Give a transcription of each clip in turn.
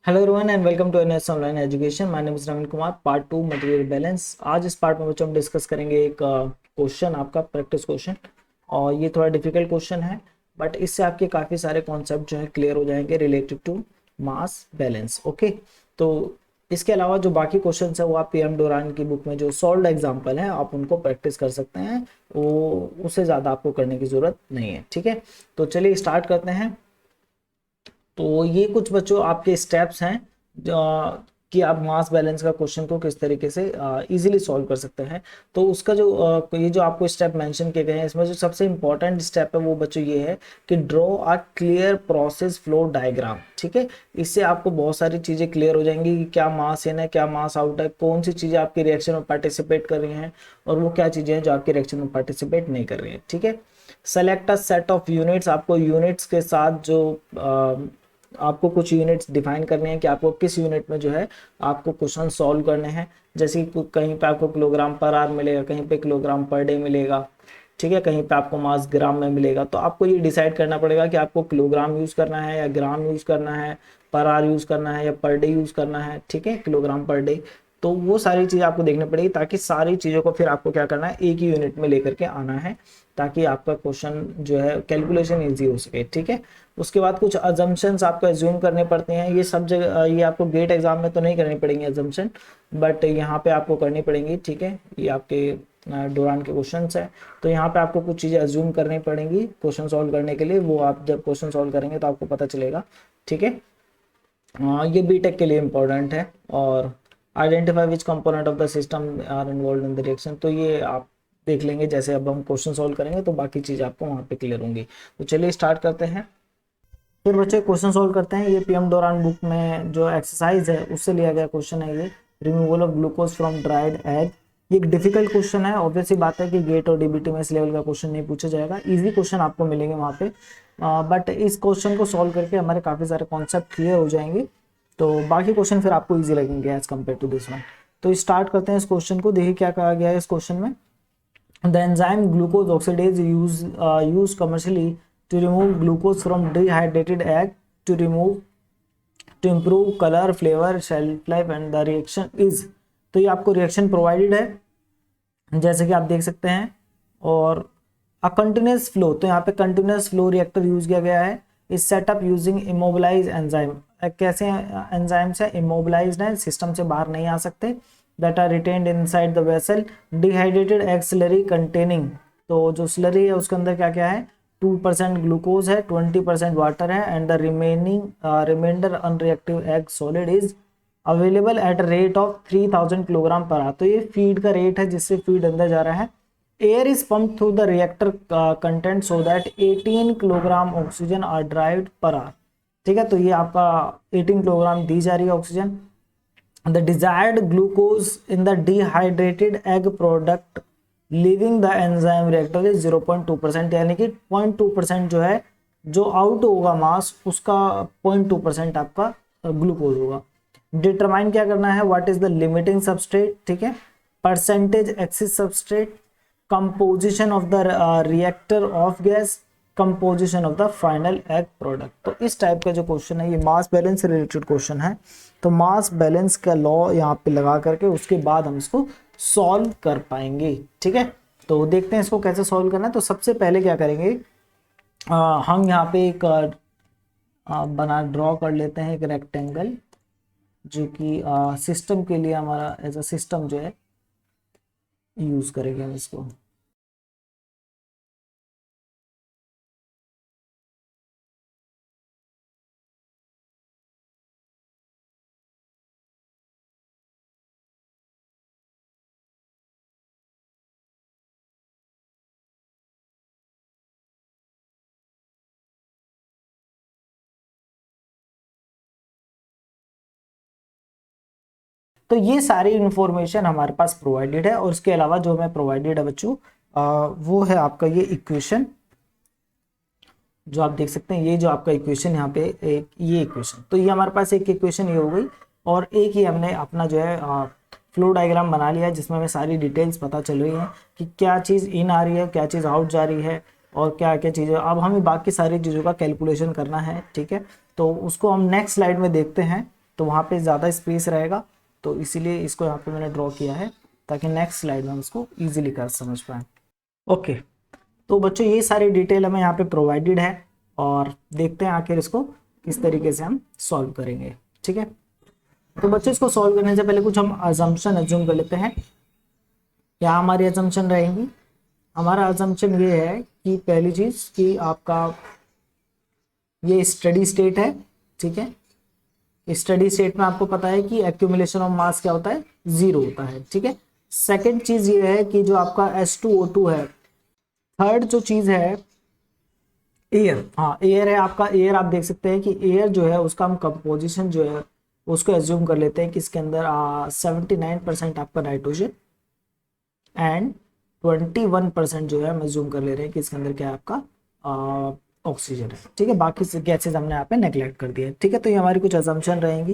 Hello everyone and welcome to NS online education. My name is Naveen Kumar. Part 2 material balance. आज इस part में बच्चों हम डिस्कस करेंगे एक क्वेश्चन, आपका प्रैक्टिस क्वेश्चन। और ये थोड़ा डिफिकल्ट क्वेश्चन है, बट इससे आपके काफ़ी सारे कॉन्सेप्ट जो है क्लियर हो जाएंगे related to mass balance. Okay, तो इसके अलावा जो बाकी क्वेश्चन है वो आप पीएम डोरान की बुक में जो सॉल्व एग्जाम्पल है आप उनको प्रैक्टिस कर सकते हैं। वो उससे ज़्यादा आपको करने की ज़रूरत नहीं है। ठीक है, तो चलिए स्टार्ट करते हैं। तो ये कुछ बच्चों आपके स्टेप्स हैं कि आप मास बैलेंस का क्वेश्चन को किस तरीके से इजीली सॉल्व कर सकते हैं। तो उसका जो ये जो आपको स्टेप मेंशन किए गए हैं, इसमें जो सबसे इंपॉर्टेंट स्टेप है वो बच्चों ये है कि draw a clear process flow diagram. ठीक है, इससे आपको बहुत सारी चीज़ें क्लियर हो जाएंगी कि क्या मास इन है, क्या मास आउट है, कौन सी चीज़ें आपकी रिएक्शन में पार्टिसिपेट कर रही हैं और वो क्या चीज़ें हैं जो आपकी रिएक्शन में पार्टिसिपेट नहीं कर रही हैं। ठीक है, select a set of units. आपको यूनिट्स के साथ जो आपको कुछ यूनिट्स डिफाइन करने हैं कि आपको किस यूनिट में जो है आपको क्वेश्चन सॉल्व करने हैं। जैसे कि कहीं पे आपको किलोग्राम पर आवर मिलेगा, कहीं पे किलोग्राम पर डे मिलेगा। ठीक है, कहीं पे आपको मास ग्राम में मिलेगा। तो आपको ये डिसाइड करना पड़ेगा कि आपको किलोग्राम यूज़ करना है या ग्राम यूज़ करना है, पर आवर यूज़ करना है या पर डे यूज़ करना है। ठीक है, किलोग्राम पर डे। तो वो सारी चीज़ आपको देखनी पड़ेगी ताकि सारी चीज़ों को फिर आपको क्या करना है, एक ही यूनिट में लेकर के आना है, ताकि आपका क्वेश्चन जो है कैलकुलेशन ईजी हो सके। ठीक है, उसके बाद कुछ अजम्पशंस आपको एज्यूम करने पड़ते हैं। ये सब जगह ये आपको गेट एग्जाम में तो नहीं करनी पड़ेंगी अजम्पशन, बट यहाँ पे आपको करनी पड़ेंगी। ठीक है, ये आपके डोरान के क्वेश्चंस है, तो यहाँ पे आपको कुछ चीज़ें अज्यूम करनी पड़ेंगी क्वेश्चन सॉल्व करने के लिए। वो आप जब क्वेश्चन सॉल्व करेंगे तो आपको पता चलेगा। ठीक है, ये बीटेक के लिए इम्पोर्टेंट है। और identify which component of the system are involve in the reaction, तो ये आप देख लेंगे जैसे अब हम क्वेश्चन सॉल्व करेंगे तो बाकी चीज़ आपको वहाँ पे क्लियर होंगी। तो चलिए स्टार्ट करते हैं। फिर बच्चे क्वेश्चन सॉल्व करते हैं। ये पीएम डोरान बुक में जो एक्सरसाइज है उससे लिया गया क्वेश्चन है ये, removal of glucose from dried egg. ये एक डिफिकल्ट क्वेश्चन है। ऑब्वियसली बात है कि गेट और डीबीटी में इस लेवल का क्वेश्चन नहीं पूछा जाएगा, इजी क्वेश्चन आपको मिलेंगे वहाँ पे। बट इस क्वेश्चन को सॉल्व करके हमारे काफ़ी सारे कॉन्सेप्ट क्लियर हो जाएंगे, तो बाकी क्वेश्चन फिर आपको ईजी लगेंगे as compare to this one. तो स्टार्ट करते हैं इस क्वेश्चन को। देखिए क्या कहा गया है इस क्वेश्चन में। The enzyme glucose oxidase used commercially to remove glucose from dehydrated egg to improve color, flavor, shelf life and the reaction is। तो ये आपको रिएक्शन प्रोवाइडेड है जैसे कि आप देख सकते हैं। और अ कंटिन्यूस फ्लो, तो यहाँ पे कंटिन्यूस फ्लो रिएक्टर यूज किया गया है। इस सेटअप यूजिंग इमोबिलाइज एंजाइम। कैसे एंजाइम्स है, इमोबिलाइज्ड है, सिस्टम से बाहर नहीं आ सकते। That are retained inside the vessel. Dehydrated egg slurry containing, तो जो स्लरी है उसके अंदर क्या क्या है, 2% ग्लूकोज है, 20% वाटर है and the remainder unreactive egg solid is available at rate of 3000 kilogram per hour. तो ये फीड का रेट है जिससे फीड अंदर जा रहा है। Air is pump through the reactor content so that 18 kilogram oxygen are drived per hour. ठीक है, तो ये आपका 18 किलोग्राम दी जा रही है oxygen. The desired glucose in the dehydrated egg product living the enzyme reactor is 0.2%, यानी कि 0.2% जो है जो आउट होगा मास उसका 0.2% आपका ग्लूकोज होगा। डिटरमाइन क्या करना है, what is the limiting substrate. ठीक है, percentage axis substrate, composition of the reactor of gas, composition of the final egg product. तो इस टाइप का जो क्वेश्चन है ये मास बैलेंस से रिलेटेड क्वेश्चन है। तो मास बैलेंस का लॉ यहाँ पे लगा करके उसके बाद हम इसको सॉल्व कर पाएंगे। ठीक है, तो देखते हैं इसको कैसे सॉल्व करना है। तो सबसे पहले क्या करेंगे, हम यहाँ पे एक बना ड्रॉ कर लेते हैं एक रेक्टेंगल, जो कि सिस्टम के लिए हमारा एज अ सिस्टम जो है यूज करेंगे हम इसको। तो ये सारी इंफॉर्मेशन हमारे पास प्रोवाइडेड है, और उसके अलावा जो हमें प्रोवाइडेड है बच्चों वो है आपका ये इक्वेशन जो आप देख सकते हैं। ये जो आपका इक्वेशन यहाँ पे एक ये इक्वेशन, तो ये हमारे पास एक इक्वेशन ये हो गई, और एक ही हमने अपना जो है फ्लो डायग्राम बना लिया है जिसमें हमें सारी डिटेल्स पता चल रही है कि क्या चीज़ इन आ रही है, क्या चीज़ आउट जा रही है, और क्या क्या चीज़ें। अब हमें बाकी सारी चीज़ों का कैलकुलेशन करना है। ठीक है, तो उसको हम नेक्स्ट स्लाइड में देखते हैं। तो वहाँ पे ज़्यादा स्पेस रहेगा, तो इसीलिए इसको यहाँ पे मैंने ड्रॉ किया है ताकि नेक्स्ट स्लाइड में हम इसको ईजिली कर समझ पाएँ। ओके, तो बच्चों ये सारी डिटेल हमें यहाँ पे प्रोवाइडेड है और देखते हैं आखिर इसको किस तरीके से हम सॉल्व करेंगे। ठीक है, तो बच्चों इसको सॉल्व करने से पहले कुछ हम अजम्पशन एज्यूम कर लेते हैं। क्या हमारी अजम्पशन रहेंगी? हमारा अजम्पशन ये है कि पहली चीज कि आपका ये स्टडी स्टेट है। ठीक है, स्टडी स्टेट में आपको पता है कि एक्यूमुलेशन ऑफ मास क्या होता है, 0 होता है। ठीक है, सेकंड चीज ये है कि जो आपका H2O2 है, थर्ड जो चीज है एयर, हाँ एयर है आपका। एयर आप देख सकते हैं कि एयर जो है उसका हम कंपोजिशन जो है उसको एज्यूम कर लेते हैं कि इसके अंदर 79% आपका नाइट्रोजन एंड 21% जो है हम एज्यूम कर ले रहे हैं कि इसके अंदर क्या है आपका ऑक्सीजन है। ठीक है, बाकी गैसेज हमने यहाँ पे नेग्लेक्ट कर दिए। ठीक है, तो ये हमारी कुछ अजम्पशन रहेंगी,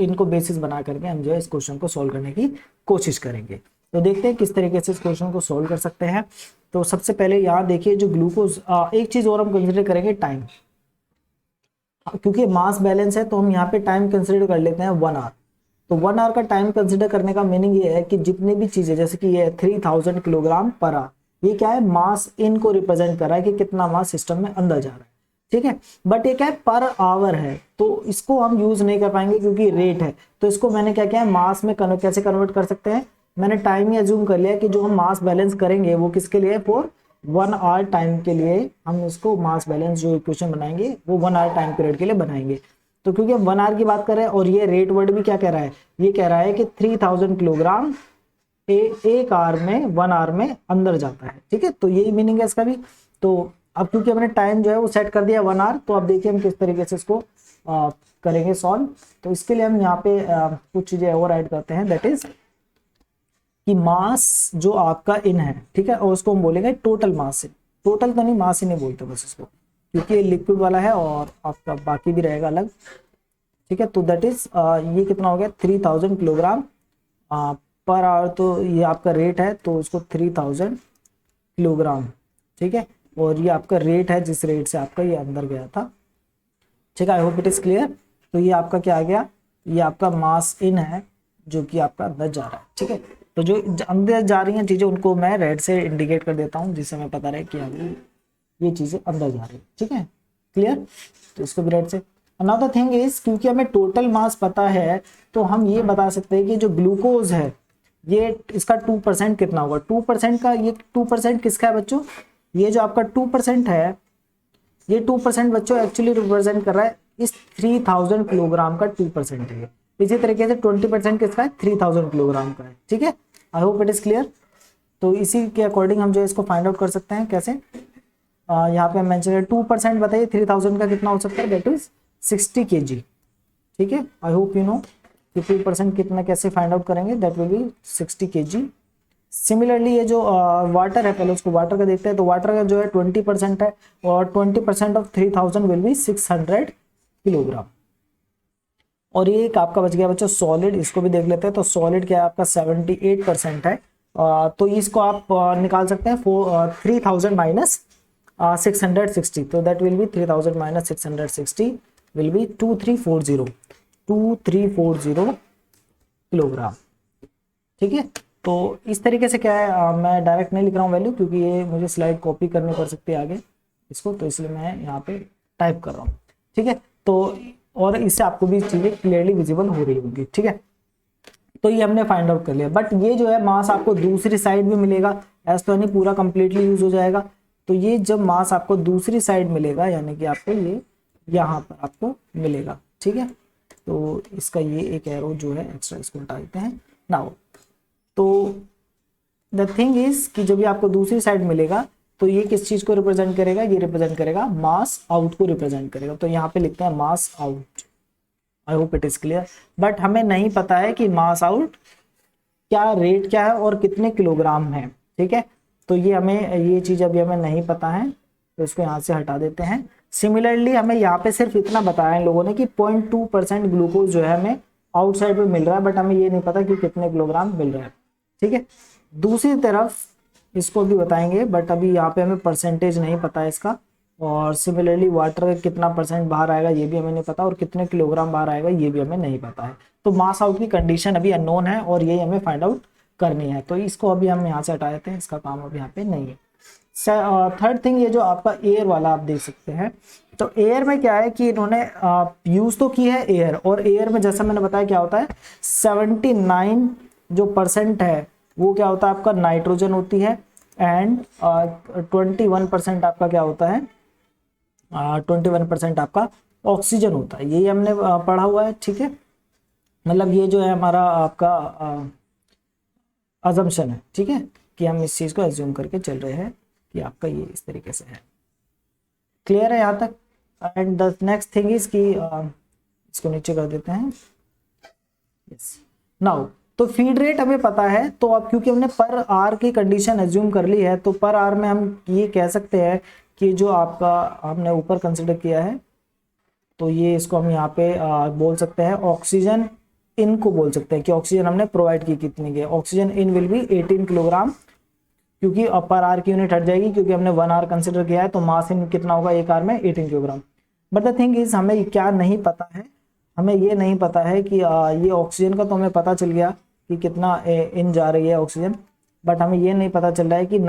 इनको बेसिस बना करके हम जो है इस क्वेश्चन को सॉल्व करने की कोशिश करेंगे। तो देखते हैं किस तरीके से इस क्वेश्चन को सॉल्व कर सकते हैं। तो सबसे पहले यहाँ देखिए जो ग्लूकोज, एक चीज और हम कंसिडर करेंगे टाइम, क्योंकि मास बैलेंस है तो हम यहाँ पे टाइम कंसिडर कर लेते हैं 1 आवर। तो 1 आवर का टाइम कंसिडर करने का मीनिंग ये है कि जितनी भी चीजें, जैसे कि ये 3000 किलोग्राम पर आवर, ये क्या है, मास इनको रिप्रेजेंट कर रहा है कि कितना मास सिस्टम में अंदर जा रहा है। ठीक है, बट ये क्या है, पर आवर है, तो इसको हम यूज नहीं कर पाएंगे क्योंकि रेट है। तो इसको मैंने क्या किया है, मास में कैसे कन्वर्ट कर सकते हैं, मैंने टाइम ही अज्यूम कर लिया कि जो हम मास बैलेंस करेंगे वो किसके लिए, फॉर 1 आवर टाइम के लिए हम इसको मास बैलेंस जो इक्वेशन बनाएंगे वो 1 आवर टाइम पीरियड के लिए बनाएंगे। तो क्योंकि हम 1 आवर की बात कर रहे हैं और ये रेट वर्ड भी क्या कह रहा है, ये कह रहा है कि 3000 किलोग्राम एक आवर में 1 आवर में अंदर जाता है। ठीक है, तो यही मीनिंग है इसका भी। तो अब क्योंकि हमने टाइम जो है वो सेट कर दिया 1 आवर, तो अब देखिए हम किस तरीके से इसको करेंगे सॉल्व। तो इसके लिए हम यहाँ पे कुछ चीजें और ऐड करते हैं, दैट इज कि मास जो आपका इन है, ठीक है, और उसको हम बोलेंगे टोटल मास से। टोटल तो नहीं, मास ही नहीं बोलते बस इसको, क्योंकि ये लिक्विड वाला है और आपका बाकी भी रहेगा अलग। ठीक है, तो दैट इज ये कितना हो गया, 3000 किलोग्राम पर आवर। तो ये आपका रेट है तो उसको 3000 किलोग्राम। ठीक है, और ये आपका रेट है जिस रेट से आपका ये अंदर गया था। ठीक है, आई होप इट इज क्लियर। तो ये आपका क्या आ गया, ये आपका मास इन है जो कि आपका अंदर जा रहा है। ठीक है, तो जो अंदर जा रही हैं चीजें उनको मैं रेड से इंडिकेट कर देता हूँ, जिससे हमें पता रहे कि अभी ये चीजें अंदर जा रही है। ठीक है, क्लियर, तो इसको भी रेड से। अनदर थिंग इज, क्योंकि हमें टोटल मास पता है तो हम ये बता सकते हैं कि जो ग्लूकोज है ये इसका 2% कितना होगा। 2% का, ये 2% किसका है बच्चों, ये जो आपका 2% है, ये 2% बच्चों एक्चुअली रिप्रेजेंट कर रहा है इस 3000 किलोग्राम का 2% है। इसी तरीके से 20% किसका है, 3000 किलोग्राम का है। ठीक है, आई होप इट इज क्लियर। तो इसी के अकॉर्डिंग हम जो इसको फाइंड आउट कर सकते हैं कैसे, यहाँ पे हम मेंशन है 2%, बताइए 3000 का कितना हो सकता है, दैट इज 60 kg। ठीक है, आई होप यू नो कि 2% कितना कैसे फाइंड आउट करेंगे, that will B 60 kg। Similarly ये जो वाटर है, पहले उसको वाटर का देखते हैं। तो वाटर का जो है 20% है और 20% ऑफ 3000 विल बी 600 किलोग्राम। और ये एक आपका बच गया बच्चों सॉलिड, इसको भी देख लेते हैं। तो सॉलिड क्या है आपका 78% है, तो इसको आप निकाल सकते हैं 3000 माइनस 660, तो that will B 3000 minus 660 will be 2340 kilogram. ठीक है, तो इस तरीके से क्या है, मैं डायरेक्ट नहीं लिख रहा हूँ वैल्यू, क्योंकि ये मुझे स्लाइड कॉपी करनी पड़ सकती है आगे इसको, तो इसलिए मैं यहाँ पे टाइप कर रहा हूँ। ठीक है, तो और इससे आपको भी चीजें क्लियरली विजिबल हो रही होंगी। ठीक है, तो ये हमने फाइंड आउट कर लिया। बट ये जो है मास आपको दूसरी साइड भी मिलेगा, ऐसा तो नहीं पूरा कंप्लीटली यूज हो जाएगा। तो ये जब मास आपको दूसरी साइड मिलेगा, यानी कि आपको ये यहाँ पर आपको मिलेगा। ठीक है, तो इसका ये एक एरो जो है एक्स्ट्रा, इसको हटा देते हैं ना। तो द थिंग इज कि जब ये आपको दूसरी साइड मिलेगा तो ये किस चीज को रिप्रेजेंट करेगा, ये रिप्रेजेंट करेगा मास आउट को रिप्रेजेंट करेगा। तो यहाँ पे लिखते हैं mass out. I hope it is clear. But हमें नहीं पता है कि मास आउट क्या रेट क्या है और कितने किलोग्राम है। ठीक है, तो ये हमें ये चीज अभी हमें नहीं पता है, तो इसको यहाँ से हटा देते हैं। सिमिलरली हमें यहाँ पे सिर्फ इतना बताया इन लोगों ने कि 0.2% ग्लूकोज जो है हमें आउटसाइड में मिल रहा है, बट हमें ये नहीं पता कि कितने किलोग्राम मिल रहा है। ठीक है, दूसरी तरफ इसको भी बताएंगे, बट अभी यहाँ पे हमें परसेंटेज नहीं पता है इसका, और सिमिलरली वाटर कितना परसेंट बाहर आएगा ये भी हमें नहीं पता, और कितने किलोग्राम बाहर आएगा ये भी हमें नहीं पता है। तो मास आउट की कंडीशन अभी अननोन है और यही हमें फाइंड आउट करनी है। तो इसको अभी हम यहाँ से हटा देते हैं, इसका काम अभी यहाँ पे नहीं है। थर्ड थिंग, ये जो आपका एयर वाला आप देख सकते हैं, तो एयर में क्या है कि इन्होंने यूज तो की है एयर, और एयर में जैसा मैंने बताया क्या होता है 79 जो परसेंट है वो क्या होता है आपका नाइट्रोजन होती है, एंड 21% आपका क्या होता है 21% आपका ऑक्सीजन होता है। यही हमने पढ़ा हुआ है, ठीक है। मतलब ये जो है हमारा आपका अजम्पशन है, ठीक है, कि हम इस चीज को एज्यूम करके चल रहे हैं कि आपका ये इस तरीके से है। क्लियर है यहाँ तक? And the next thing is कि इसको नीचे कर देते हैं। यस, नाउ तो फीड रेट हमें पता है, तो अब क्योंकि हमने पर आर की कंडीशन एज्यूम कर ली है, तो पर आर में हम ये कह सकते हैं कि जो आपका हमने ऊपर कंसिडर किया है, तो ये इसको हम यहाँ पे बोल सकते हैं ऑक्सीजन इन को बोल सकते हैं कि ऑक्सीजन हमने प्रोवाइड की कितनी की, oxygen in will be 18 kilogram, क्योंकि पर आर की यूनिट हट जाएगी क्योंकि हमने 1 आर कंसिडर किया है, तो मास इन कितना होगा एक आर में 18 kilogram. But the thing is हमें क्या नहीं पता है, हमें ये नहीं पता है कि ये ऑक्सीजन का तो हमें पता चल गया कि कितना इन जा रही है ऑक्सीजन, बट हमें ये नहीं पता चल रहा है कि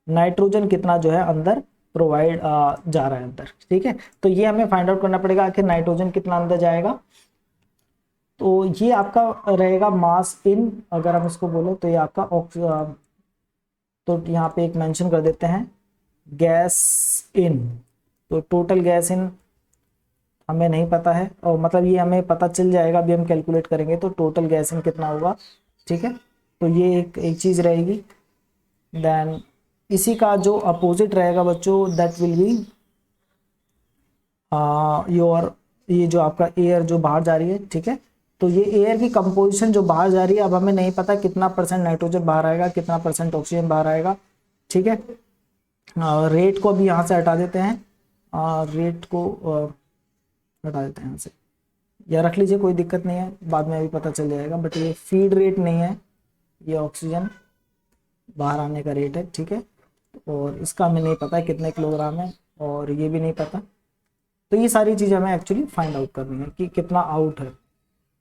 नाइट्रोजन कितना जो है अंदर प्रोवाइड जा रहा है अंदर, ठीक है। तो ये हमें फाइंड आउट करना पड़ेगा आखिर नाइट्रोजन कितना अंदर जाएगा। तो ये आपका रहेगा मास इन, अगर हम इसको बोले तो ये आपका तो यहाँ पे एक मेंशन कर देते हैं गैस इन। तो टोटल गैस इन हमें नहीं पता है, और मतलब ये हमें पता चल जाएगा, अभी हम कैलकुलेट करेंगे तो टोटल गैस इन कितना होगा, ठीक है। तो ये एक चीज रहेगी। देन इसी का जो अपोजिट रहेगा बच्चों, दैट विल बी योर, ये जो आपका एयर जो बाहर जा रही है, ठीक है। तो ये एयर की कंपोजिशन जो बाहर जा रही है, अब हमें नहीं पता कितना परसेंट नाइट्रोजन बाहर आएगा, कितना परसेंट ऑक्सीजन बाहर आएगा, ठीक है। रेट को भी यहाँ से हटा देते हैं, रेट को हटा देते हैं यहाँ से, या रख लीजिए, कोई दिक्कत नहीं है, बाद में अभी पता चल जाएगा। बट ये फीड रेट नहीं है, ये ऑक्सीजन बाहर आने का रेट है, ठीक है। और इसका हमें नहीं पता है कितने किलोग्राम है, और ये भी नहीं पता। तो ये सारी चीज़ें हमें एक्चुअली फाइंड आउट करनी है कि कितना आउट है,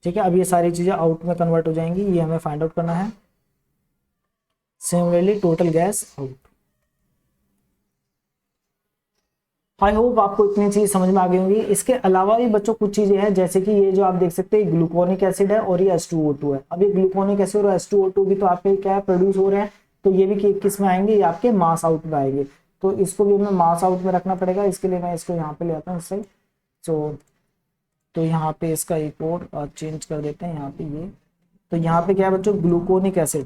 ठीक है। अब ये सारी चीज़ें आउट में कन्वर्ट हो जाएंगी, ये हमें फाइंड आउट करना है। Similarly total gas out. I hope आपको इतनी चीज समझ में आ गई होंगी। इसके अलावा भी बच्चों कुछ चीजें हैं, जैसे कि ये जो आप देख सकते हैं ग्लूकोनिक एसिड है और ये H2O2 है। अब ये ग्लूकोनिक एसिड और H2O2 भी तो आपके क्या है प्रोड्यूस हो रहे हैं, तो ये भी किस में आएंगे, ये आपके मास आउट में आएंगे। तो इसको भी हमें मास आउट में रखना पड़ेगा। इसके लिए मैं इसको यहाँ पे ले आता हूँ इससे, तो यहाँ पे इसका एक और चेंज कर देते हैं यहाँ पे ये। तो यहाँ पे क्या है बच्चों, ग्लूकोनिक एसिड,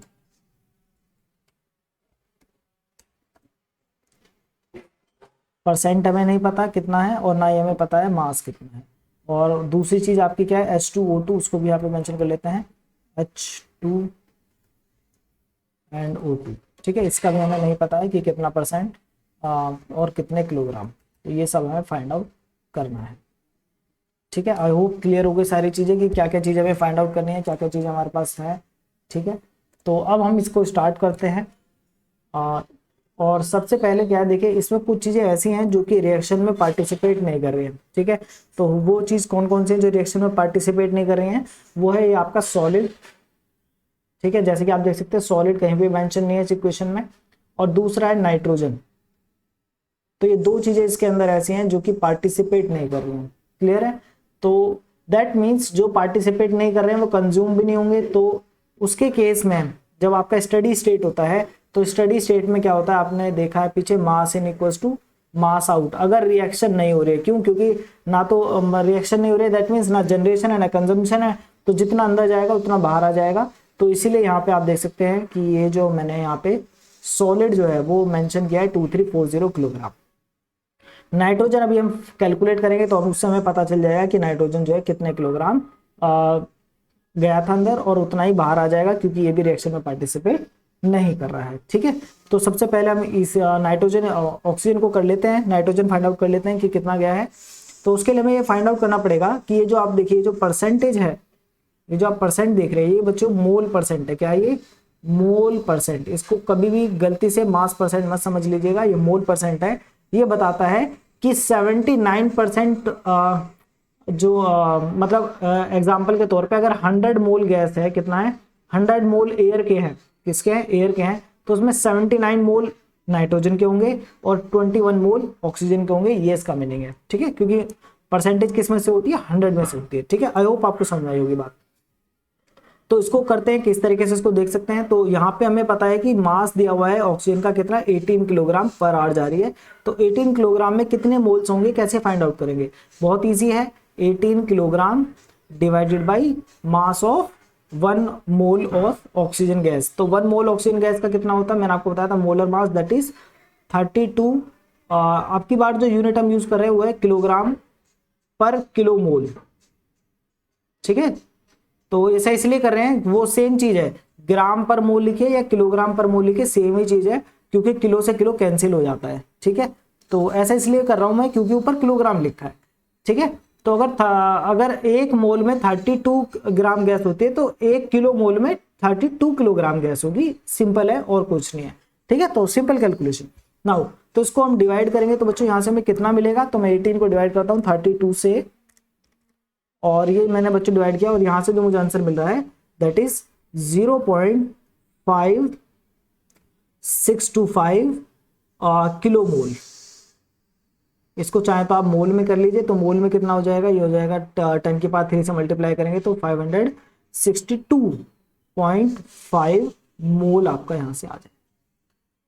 परसेंट हमें नहीं पता कितना है, और ना ही हमें पता है मास कितना है। और दूसरी चीज आपकी क्या है H2O2, उसको भी यहाँ पे मेंशन कर लेते हैं H2 एंड O2, ठीक है। इसका भी हमें नहीं पता है कि कितना परसेंट और कितने किलोग्राम, तो ये सब हमें फाइंड आउट करना है, ठीक है। आई होप क्लियर हो गई सारी चीजें कि क्या क्या चीजें हमें फाइंड आउट करनी है, क्या क्या चीजें हमारे पास है, ठीक है। तो अब हम इसको स्टार्ट करते हैं। और सबसे पहले क्या है, देखिए इसमें कुछ चीजें ऐसी हैं जो कि रिएक्शन में पार्टिसिपेट नहीं कर रही हैं, ठीक है। तो वो चीज कौन कौन सी है जो रिएक्शन में पार्टिसिपेट नहीं कर रही हैं, वो है ये आपका सॉलिड, ठीक है। जैसे कि आप देख सकते हैं सॉलिड कहीं भी मेंशन नहीं है इस इक्वेशन में। और दूसरा है नाइट्रोजन। तो ये दो चीजें इसके अंदर ऐसी हैं जो कि पार्टिसिपेट नहीं कर रही हैं, क्लियर है। तो दैट मीन्स जो पार्टिसिपेट नहीं कर रहे हैं वो कंज्यूम भी नहीं होंगे। तो उसके केस में जब आपका स्टडी स्टेट होता है, तो स्टडी स्टेट में क्या होता है, आपने देखा है पीछे मास in equals to mass out, अगर रिएक्शन नहीं हो रही है। क्यों? क्योंकि ना तो रिएक्शन नहीं हो रही है, दैट मीन्स ना जनरेशन है ना कंजम्पशन है, तो जितना अंदर जाएगा उतना बाहर आ जाएगा। तो इसीलिए यहाँ पे आप देख सकते हैं कि ये जो मैंने यहाँ पे सॉलिड जो है वो मेंशन किया है 2340 किलोग्राम। नाइट्रोजन अभी हम कैलकुलेट करेंगे तो उससे हमें पता चल जाएगा कि नाइट्रोजन जो है कितने किलोग्राम गया था अंदर, और उतना ही बाहर आ जाएगा क्योंकि ये भी रिएक्शन में पार्टिसिपेट नहीं कर रहा है, ठीक है। तो सबसे पहले हम इस नाइट्रोजन ऑक्सीजन को कर लेते हैं, नाइट्रोजन फाइंड आउट कर लेते हैं कि कितना गया है। तो उसके लिए हमें ये फाइंड आउट करना पड़ेगा कि ये जो आप देखिए जो परसेंटेज है, ये जो आप परसेंट देख रहे हैं ये बच्चों मोल परसेंट है, क्या है ये मोल परसेंट, इसको कभी भी गलती से मास परसेंट मत समझ लीजिएगा, ये मोल परसेंट है। ये बताता है कि 79% जो मतलब एग्जाम्पल के तौर पे अगर 100 मोल गैस है, कितना है 100 मोल एयर के हैं, किसके हैं एयर के हैं, तो उसमें 79 मोल नाइट्रोजन के होंगे और 21 मोल ऑक्सीजन के होंगे, ये इसका मीनिंग है। ठीक है, क्योंकि परसेंटेज किस में से होती है 100 में से होती है। ठीक है, आई होप आपको समझ आई होगी बात। तो इसको करते हैं किस तरीके से, इसको देख सकते हैं। तो यहाँ पे हमें पता है कि मास दिया हुआ है ऑक्सीजन का कितना 18 किलोग्राम पर आवर जा रही है। तो 18 किलोग्राम में कितने मोल्स होंगे, कैसे फाइंड आउट करेंगे, बहुत इजी है, 18 kilogram divided by mass of 1 mole of oxygen gas. तो 1 मोल ऑक्सीजन गैस का कितना होता है, मैंने आपको बताया था मोलर मास, दैट इज 32। आपकी बार जो यूनिट हम यूज कर रहे हैं वो है किलोग्राम पर किलो मोल। ठीक है, तो ऐसा इसलिए कर रहे हैं, वो सेम चीज है, ग्राम पर मोल लिखे या किलोग्राम पर मोल लिखे सेम ही चीज है, क्योंकि किलो से किलो कैंसिल हो जाता है। ठीक है, तो ऐसा इसलिए कर रहा हूं मैं क्योंकि ऊपर किलोग्राम लिखा है। ठीक है, तो अगर एक मोल में 32 ग्राम गैस होती है तो 1 किलो मोल में 32 किलोग्राम गैस होगी, सिंपल है और कुछ नहीं है। ठीक है, तो सिंपल कैलकुलेशन। नाउ तो इसको हम डिवाइड करेंगे, तो बच्चों यहां से हमें कितना मिलेगा, तो मैं 18 को डिवाइड करता हूँ 32 से, और ये मैंने बच्चों डिवाइड किया, और यहां से जो मुझे आंसर मिल रहा है दैट इज 0.5625 किलो मोल। इसको चाहे तो आप मोल में कर लीजिए, तो मोल में कितना हो जाएगा, ये हो जाएगा 10 की पावर 3 से मल्टीप्लाई करेंगे तो 562.5 मोल आपका यहां से आ जाए।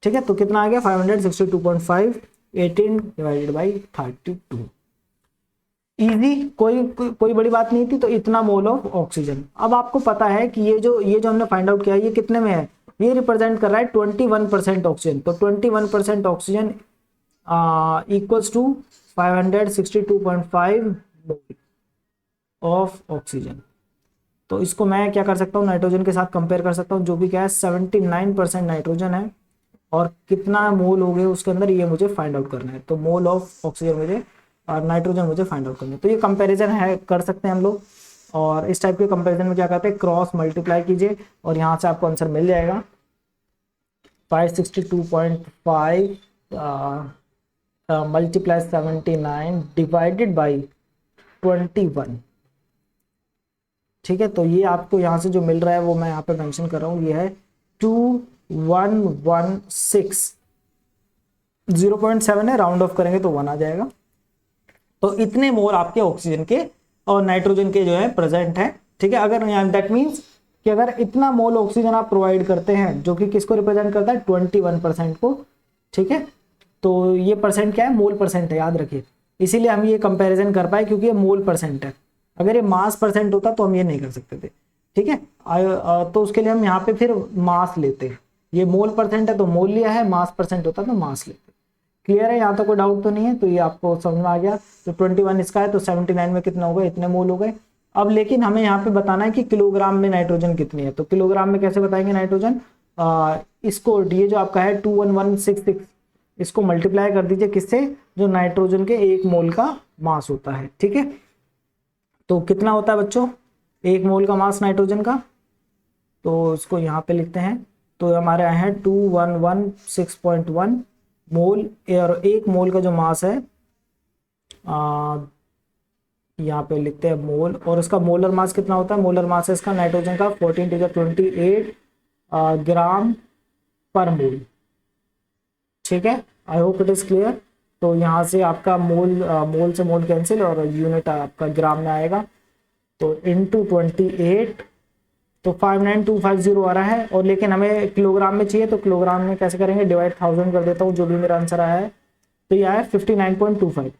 ठीक है, तो कितना आ गया 562.5, 18 डिवाइडेड बाई 32। इजी, कोई बड़ी बात नहीं थी। तो इतना मोल ऑफ ऑक्सीजन। अब आपको पता है कि ये जो हमने फाइंड आउट किया ये कितने में है, ये रिप्रेजेंट कर रहा है 21% ऑक्सीजन। तो 21% oxygen equals to 562.5 mole of oxygen. तो इसको मैं क्या कर सकता हूँ, नाइट्रोजन के साथ कंपेयर कर सकता हूँ, जो भी क्या है 79% नाइट्रोजन है, और कितना मोल हो गए उसके अंदर ये मुझे फाइंड आउट करना है। तो मोल ऑफ ऑक्सीजन मुझे और नाइट्रोजन मुझे फाइंड आउट करना है। तो ये कंपैरिजन है, कर सकते हैं हम लोग। और इस टाइप के कंपैरिजन में क्या करते हैं, क्रॉस मल्टीप्लाई कीजिए और यहाँ से आपको आंसर मिल जाएगा 562.5 मल्टीप्लाई 79 डिवाइडेड बाई 21। ठीक है, तो ये आपको यहाँ से जो मिल रहा है वो मैं यहाँ पे मेंशन कर रहा हूँ, ये है 2116। 0.7 है, राउंड ऑफ करेंगे तो 1 आ जाएगा। तो इतने मोल आपके ऑक्सीजन के और नाइट्रोजन के जो है प्रेजेंट है। ठीक है, अगर दैट मीन्स कि अगर इतना मोल ऑक्सीजन आप प्रोवाइड करते हैं, जो कि किसको रिप्रेजेंट करता है 21% को। ठीक है, तो ये परसेंट क्या है, मोल परसेंट है, याद रखिए। इसीलिए हम ये कंपैरिजन कर पाए क्योंकि ये मोल परसेंट है। अगर ये मास परसेंट होता तो हम ये नहीं कर सकते थे। ठीक है, तो उसके लिए हम यहाँ पे फिर मास लेते, ये मोल परसेंट है तो मोल लिया है, मास परसेंट होता तो मास लेते। क्लियर है, यहाँ तो कोई डाउट तो नहीं है, तो ये आपको समझ में आ गया। तो 21 इसका है, तो 79 में कितना होगा, इतने मोल हो गए। अब लेकिन हमें यहाँ पे बताना है कि किलोग्राम में नाइट्रोजन कितनी है। तो किलोग्राम में कैसे बताएंगे नाइट्रोजन, इसको ये जो आपका है 21166, इसको मल्टीप्लाई कर दीजिए किससे, जो नाइट्रोजन के 1 मोल का मास होता है। ठीक है, तो कितना होता है बच्चों 1 मोल का मास नाइट्रोजन का, तो इसको यहाँ पे लिखते हैं। तो हमारे आए हैं 2116.1 मोल, और 1 मोल का जो मास है यहाँ पे लिखते हैं मोल, और इसका मोलर मास कितना होता है, मोलर मास है इसका नाइट्रोजन का 14⁻28 ग्राम पर मोल। ठीक है, आई होप इट इज क्लियर। तो यहाँ से आपका मोल से मोल कैंसिल और यूनिट आपका ग्राम में आएगा, तो इंटू 28, तो 59250 आ रहा है। और लेकिन हमें किलोग्राम में चाहिए, तो किलोग्राम में कैसे करेंगे, डिवाइड 1000 कर देता हूँ, जो भी मेरा आंसर आया है। तो यह है 59.25।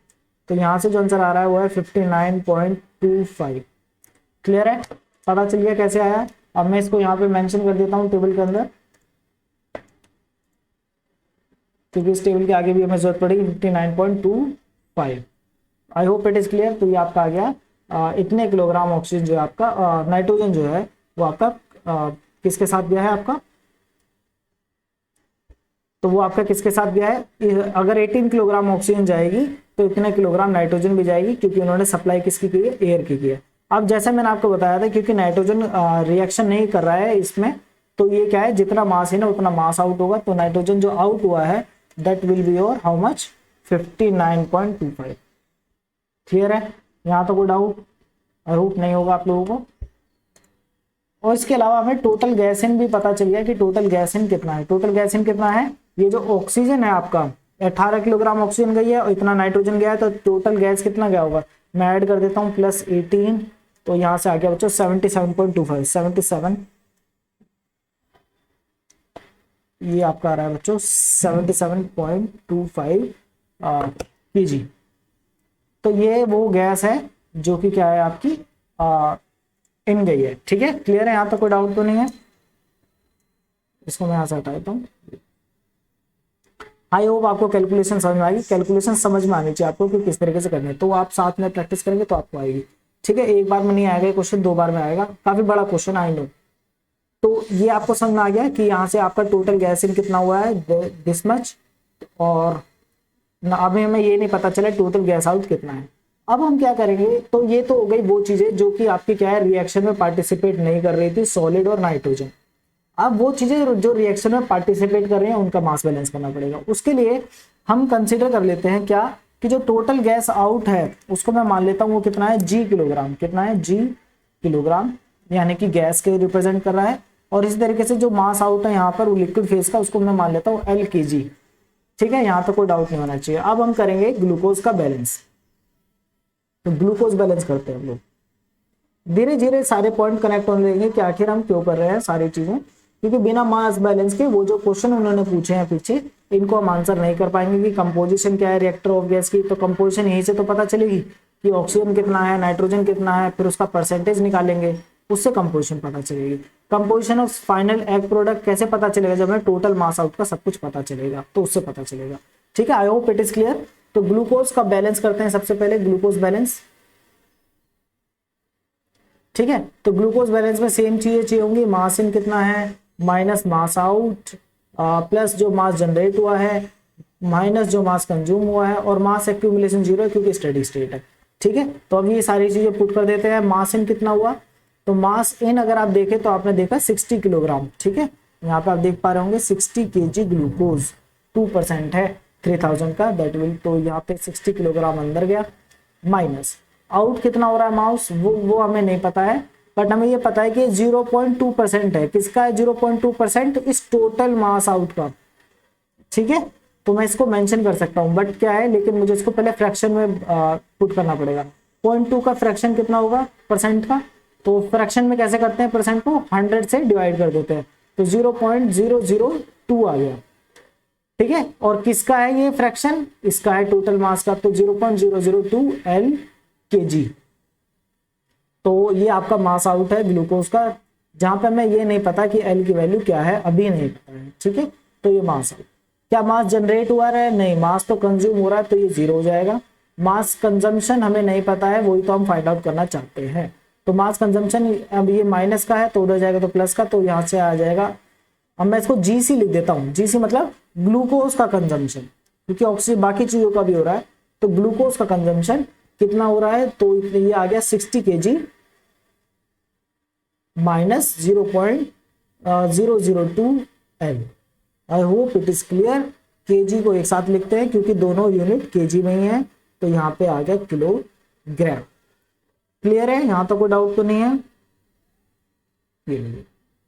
तो यहाँ से जो आंसर आ रहा है वो है 59.25। क्लियर है, पता चल गया कैसे आया। अब मैं इसको यहाँ पे मेंशन कर देता हूँ टेबल के अंदर, क्योंकि इस टेबल के आगे भी हमें जरूरत पड़ेगी 59.25। आई होप इट इज क्लियर। तो ये आपका आ गया इतने किलोग्राम ऑक्सीजन जो है आपका नाइट्रोजन जो है वो आपका किसके साथ गया है आपका, तो वो आपका किसके साथ गया है, अगर 18 किलोग्राम ऑक्सीजन जाएगी तो इतने किलोग्राम नाइट्रोजन भी जाएगी, क्योंकि उन्होंने सप्लाई किसकी की है, एयर की है। अब जैसे मैंने आपको बताया था, क्योंकि नाइट्रोजन रिएक्शन नहीं कर रहा है इसमें, तो ये क्या है, जितना मास है ना उतना मास आउट होगा। तो नाइट्रोजन जो आउट हुआ है that will be your how much, 59.25। Clear है, यहाँ तो कोई डाउट आई होप नहीं होगा आप लोगों को। और इसके अलावा हमें टोटल गैस इन भी पता चल गया कि टोटल गैस इन कितना है। टोटल गैस इन कितना है, ये जो ऑक्सीजन है आपका 18 किलोग्राम ऑक्सीजन गई है और इतना नाइट्रोजन गया है, तो टोटल गैस कितना गया होगा, मैं ऐड कर देता हूँ +18, तो यहाँ से आ गया बच्चों 77.25, 77, ये आपका आ रहा है बच्चों 77.25 kg। तो ये वो गैस है जो कि क्या है आपकी इन गई है। ठीक है, क्लियर है, यहाँ तो कोई डाउट तो नहीं है। इसको मैं यहाँ से हटा देता हूँ। आई होप आपको कैलकुलेशन समझ में आएगी। कैलकुलेशन समझ में आनी चाहिए आपको कि किस तरीके से करनी है, तो आप साथ में प्रैक्टिस करेंगे तो आपको आएगी। ठीक है, एक बार में नहीं आएगा क्वेश्चन, 2 बार में आएगा, काफी बड़ा क्वेश्चन आई नो। तो ये आपको समझ में आ गया कि यहाँ से आपका टोटल गैस इन कितना हुआ है, दिस मच, और अभी हमें ये नहीं पता चला टोटल गैस आउट कितना है। अब हम क्या करेंगे, तो ये तो हो गई वो चीजें जो कि आपकी क्या है रिएक्शन में पार्टिसिपेट नहीं कर रही थी, सॉलिड और नाइट्रोजन। अब वो चीजें जो रिएक्शन में पार्टिसिपेट कर रहे हैं उनका मास बैलेंस करना पड़ेगा। उसके लिए हम कंसीडर कर लेते हैं क्या कि जो टोटल गैस आउट है उसको मैं मान लेता हूँ वो कितना है, जी किलोग्राम, कितना है, जी किलोग्राम, यानी कि गैस के रिप्रेजेंट कर रहा है। और इसी तरीके से जो मास आउट है यहाँ पर वो लिक्विड फेज का, उसको मैं मान लेता हूँ एल के जी। ठीक है, यहाँ तो कोई डाउट नहीं होना चाहिए। अब हम करेंगे ग्लूकोज का बैलेंस। तो ग्लूकोज बैलेंस करते हैं हम लोग, धीरे धीरे सारे पॉइंट कनेक्ट होने लगेंगे कि आखिर हम क्यों कर रहे हैं सारी चीजें, क्योंकि बिना मास बैलेंस के वो जो क्वेश्चन उन्होंने पूछे हैं पीछे, इनको हम आंसर नहीं कर पाएंगे कि कंपोजिशन क्या है रिएक्टर ऑफ गैस की। तो कंपोजिशन यहीं से तो पता चलेगी कि ऑक्सीजन कितना है, नाइट्रोजन कितना है, फिर उसका परसेंटेज निकालेंगे, उससे कंपोजिशन पता चलेगी। Composition of final egg product कैसे पता चलेगा, जब हमें टोटल मास आउट का सब कुछ पता चलेगा, तो उससे पता चलेगा। ठीक है, आई होप इट इज क्लियर। तो ग्लूकोज का बैलेंस करते हैं सबसे पहले, ग्लूकोज बैलेंस। ठीक है, तो ग्लूकोज बैलेंस में सेम चीजें चाहिए होंगी, मास इन कितना है माइनस मास आउट, प्लस जो मास जनरेट हुआ है माइनस जो मास कंज्यूम हुआ है, और मास एक्यूमुलेशन 0 है क्योंकि स्टेडी स्टेट है। ठीक है, तो अब ये सारी चीजें पुट कर देते हैं। मास इन कितना हुआ, तो मास इन अगर आप देखें तो आपने देखा 60 किलोग्राम। ठीक है, यहाँ पे आप देख पा रहे होंगे 60 kg ग्लूकोज, 2% है 3000 का, दैट विल, तो यहाँ पे 60 किलोग्राम अंदर गया, माइनस आउट कितना हो रहा है मास, वो हमें नहीं पता है, बट हमें ये पता है कि 0.2% है। किसका है 0.2%, इस टोटल मास आउट का। ठीक है, तो मैं इसको मेंशन कर सकता हूं, बट क्या है, लेकिन मुझे इसको पहले फ्रैक्शन में पुट करना पड़ेगा। 0.2 का फ्रैक्शन कितना होगा परसेंट का, तो फ्रैक्शन में कैसे करते हैं, परसेंट को 100 से डिवाइड कर देते हैं, तो 0.002 आ गया। ठीक है, और किसका है ये फ्रैक्शन, इसका है टोटल मास का, तो 0.002 L kg। तो ये आपका मास आउट है ग्लूकोज का, जहां पे हमें ये नहीं पता कि एल की वैल्यू क्या है, अभी नहीं पता है। ठीक है, तो ये मास आउट। क्या मास जनरेट हुआ है, नहीं, मास तो कंज्यूम हो रहा है, तो ये 0 हो जाएगा। मास कंजम्पशन हमें नहीं पता है, वही तो हम फाइंड आउट करना चाहते हैं। तो मास कंजम्पशन अब ये माइनस का है तो उधर जाएगा तो प्लस का, तो यहाँ से आ जाएगा, अब मैं इसको जीसी लिख देता हूँ, जीसी मतलब ग्लूकोज का कंजम्पशन, क्योंकि ऑक्सीजन बाकी चीजों का भी हो रहा है, तो ग्लूकोज का कंजम्पशन कितना हो रहा है, तो ये आ गया 60 kg minus 0.002 L। I hope it is clear. KG को एक साथ लिखते हैं क्योंकि दोनों यूनिट केजी में ही है, तो यहाँ पे आ गया किलोग्राम। क्लियर है, यहाँ तो कोई डाउट तो नहीं है।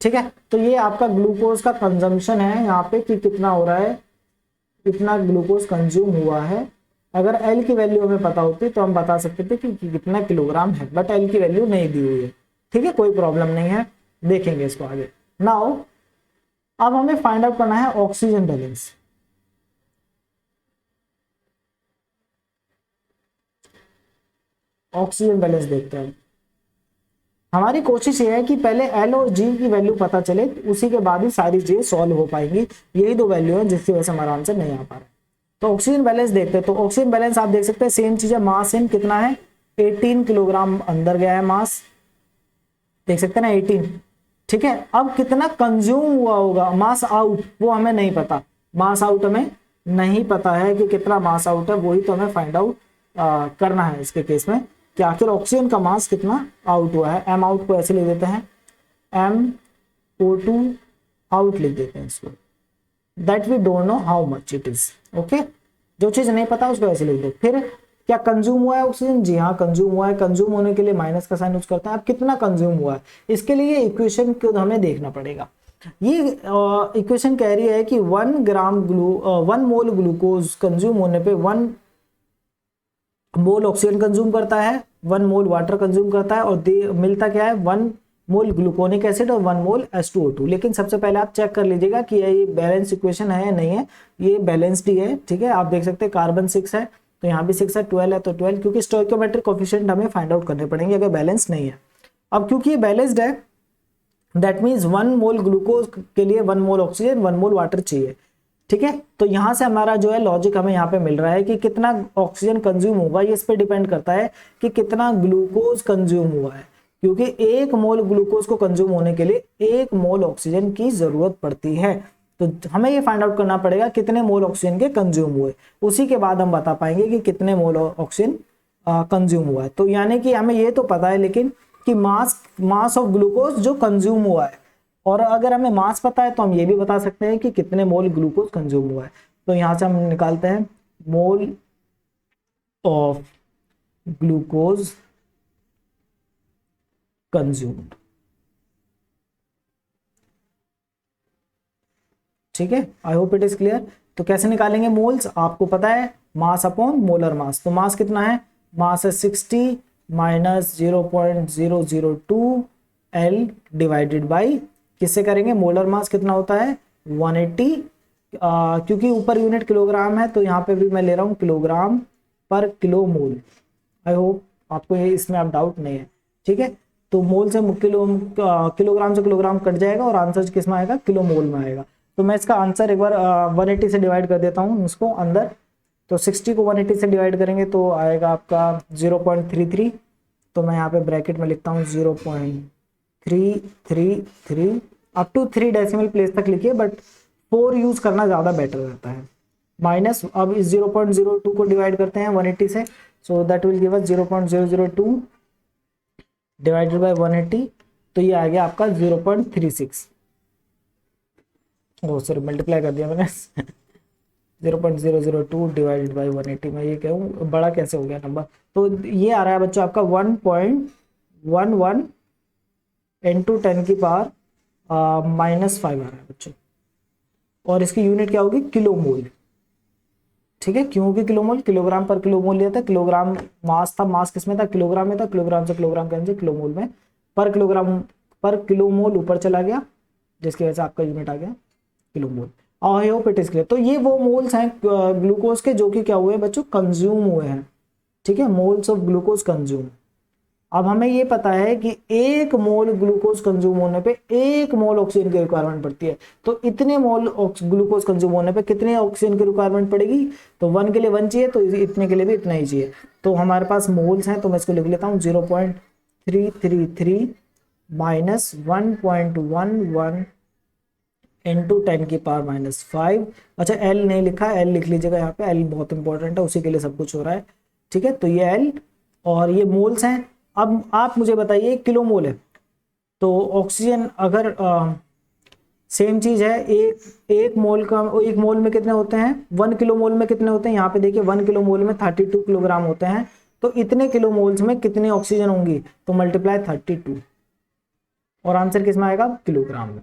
ठीक है, तो ये आपका ग्लूकोज का कंजम्पशन है यहाँ पे कि कितना हो रहा है, कितना ग्लूकोज कंज्यूम हुआ है। अगर एल की वैल्यू हमें पता होती तो हम बता सकते थे कि कितना किलोग्राम है, बट एल की वैल्यू नहीं दी हुई है। ठीक है, कोई प्रॉब्लम नहीं है, देखेंगे इसको आगे। नाउ अब हमें फाइंड आउट करना है ऑक्सीजन बैलेंस। ऑक्सीजन बैलेंस देखते हैं। हमारी कोशिश ये है कि पहले एल और जी की वैल्यू पता चले, उसी के बाद ही सारी चीजें सॉल्व हो पाएंगी। यही 2 वैल्यू है जिसकी वजह से हमारा आंसर नहीं आ पा रहा है। तो ऑक्सीजन बैलेंस देखते हैं। तो ऑक्सीजन बैलेंस आप देख सकते हैं सेम चीज है, मास इन कितना है 18 किलोग्राम अंदर गया है मास, देख सकते हैं ना 18। ठीक है, अब कितना कंज्यूम हुआ होगा, मास आउट वो हमें नहीं पता, मास आउट हमें नहीं पता है कि कितना मास आउट है, वही तो हमें फाइंड आउट करना है इसके केस में कि आखिर ऑक्सीजन का मास कितना आउट हुआ है। एम आउट को ऐसे ले देते हैं, M O2 आउट लिख देते हैं इसको, that we don't know how much it is. Okay, जो चीज नहीं पता उसको ऐसे लिख दो। फिर क्या कंज्यूम हुआ है ऑक्सीजन? जी हाँ कंज्यूम हुआ है। कंज्यूम होने के लिए माइनस का साइन यूज करता है। अब कितना कंज्यूम हुआ है इसके लिए इक्वेशन को हमें देखना पड़ेगा। ये इक्वेशन कह रही है कि 1 मोल ग्लूकोज कंज्यूम होने पे 1 मोल ऑक्सीजन कंज्यूम करता है, 1 मोल वाटर कंज्यूम करता है, और मिलता क्या है 1 मोल ग्लूकोनिक एसिड और 1 मोल H2O2। लेकिन सबसे पहले आप चेक कर लीजिएगा कि ये बैलेंस इक्वेशन है या नहीं है। ये बैलेंस्ड ही है, ठीक है। आप देख सकते हैं कार्बन 6 है तो यहाँ भी 6 है, 12 है तो 12, क्योंकि स्टोइकोमेट्रिक कोफिशिएंट हमें फाइंड आउट करने पड़ेंगे अगर बैलेंस नहीं है। अब क्योंकि ये बैलेंस्ड है, दैट मीन्स 1 मोल ग्लूकोज के लिए 1 मोल ऑक्सीजन 1 मोल वाटर चाहिए, ठीक है। तो यहां से हमारा जो है लॉजिक हमें यहाँ पे मिल रहा है कि कितना ऑक्सीजन कंज्यूम होगा, ये इस पे डिपेंड करता है कि कितना ग्लूकोज कंज्यूम हुआ है, क्योंकि 1 मोल ग्लूकोज को कंज्यूम होने के लिए 1 मोल ऑक्सीजन की जरूरत पड़ती है। तो हमें ये फाइंड आउट करना पड़ेगा कितने मोल ऑक्सीजन के कंज्यूम हुए, उसी के बाद हम बता पाएंगे कि कितने मोल ऑक्सीजन कंज्यूम हुआ है। तो यानी कि हमें ये तो पता है लेकिन कि मास ऑफ ग्लूकोज जो कंज्यूम हुआ है, और अगर हमें मास पता है तो हम ये भी बता सकते हैं कि कितने मोल ग्लूकोज कंज्यूम हुआ है। तो यहां से हम निकालते हैं मोल ऑफ ग्लूकोज कंज्यूम्ड, ठीक है। आई होप इट इज क्लियर। तो कैसे निकालेंगे मोल्स? आपको पता है मास अपॉन मोलर मास। तो मास कितना है? मास है 60 माइनस 0.002 L डिवाइडेड बाई किससे करेंगे? मोलर मास कितना होता है 180, क्योंकि ऊपर यूनिट किलोग्राम है तो यहाँ पे भी मैं ले रहा हूँ किलोग्राम पर किलो मोल। आई होप आपको ये इसमें आप डाउट नहीं है, ठीक है। तो मोल से किलोग्राम से किलोग्राम कट जाएगा और आंसर किस में आएगा? किलो मोल में आएगा। तो मैं इसका आंसर एक बार 180 से डिवाइड कर देता हूँ इसको अंदर। तो 60 को 180 से डिवाइड करेंगे तो आएगा आपका 0.33। तो मैं यहाँ पे ब्रैकेट में लिखता हूँ 0.333 अप टू 3 डेसिमल प्लेस तक लिखिए, बट 4 यूज करना ज्यादा बेटर रहता है। माइनस अब इस 0.02 को डिवाइड करते हैं 180 से, so that will give us 0.002 divided by 180। तो ये आ गया आपका 0.36। ओ सॉरी मल्टीप्लाई कर दिया मैंने 0.002 डिवाइडेड बाई 180। मैं ये कहूँ बड़ा कैसे हो गया नंबर। तो ये आ रहा है बच्चों आपका 1.11 इंटू 10 की पावर -5 आ रहा है बच्चों, और इसकी यूनिट क्या होगी? किलो मोल, ठीक है। क्यों होगी किलो मोल? किलोग्राम पर किलो मोल लिया था, किलोग्राम मास था, मास किसमें था? किलोग्राम में था, किलोग्राम से किलोग्राम कैंसिल, किलो मोल में पर किलोग्राम पर किलो मोल ऊपर चला गया, जिसकी वजह से आपका यूनिट आ गया kilo mole. I hope it is clear. तो ये वो मोल्स हैं ग्लूकोज के जो कि क्या हुए बच्चों? कंज्यूम हुए हैं, ठीक है। Moles of glucose consume. अब हमें ये पता है कि 1 मोल ग्लूकोज कंज्यूम होने पे 1 मोल ऑक्सीजन की रिक्वायरमेंट पड़ती है। तो इतने मोल ग्लूकोज कंज्यूम होने पे कितने ऑक्सीजन की रिक्वायरमेंट पड़ेगी? तो 1 के लिए 1 चाहिए, तो इतने के लिए भी इतना ही चाहिए। तो हमारे पास मोल्स हैं, तो मैं इसको लिख लेता हूँ 0.333 माइनस 1.11 इंटू 10 की पावर -5। अच्छा एल नहीं लिखा, एल लिख लीजिएगा यहाँ पे, एल बहुत इंपॉर्टेंट है, उसी के लिए सब कुछ हो रहा है, ठीक है। तो ये एल और ये मोल्स हैं। अब आप मुझे बताइए किलो मोल है तो ऑक्सीजन अगर सेम चीज है, एक मोल में कितने होते हैं? 1 किलो मोल में कितने होते हैं? यहाँ पे देखिए 1 किलो मोल में 32 किलोग्राम होते हैं। तो इतने किलो मोल्स में कितने ऑक्सीजन होंगी? तो मल्टीप्लाई 32 और आंसर किस में आएगा? किलोग्राम में।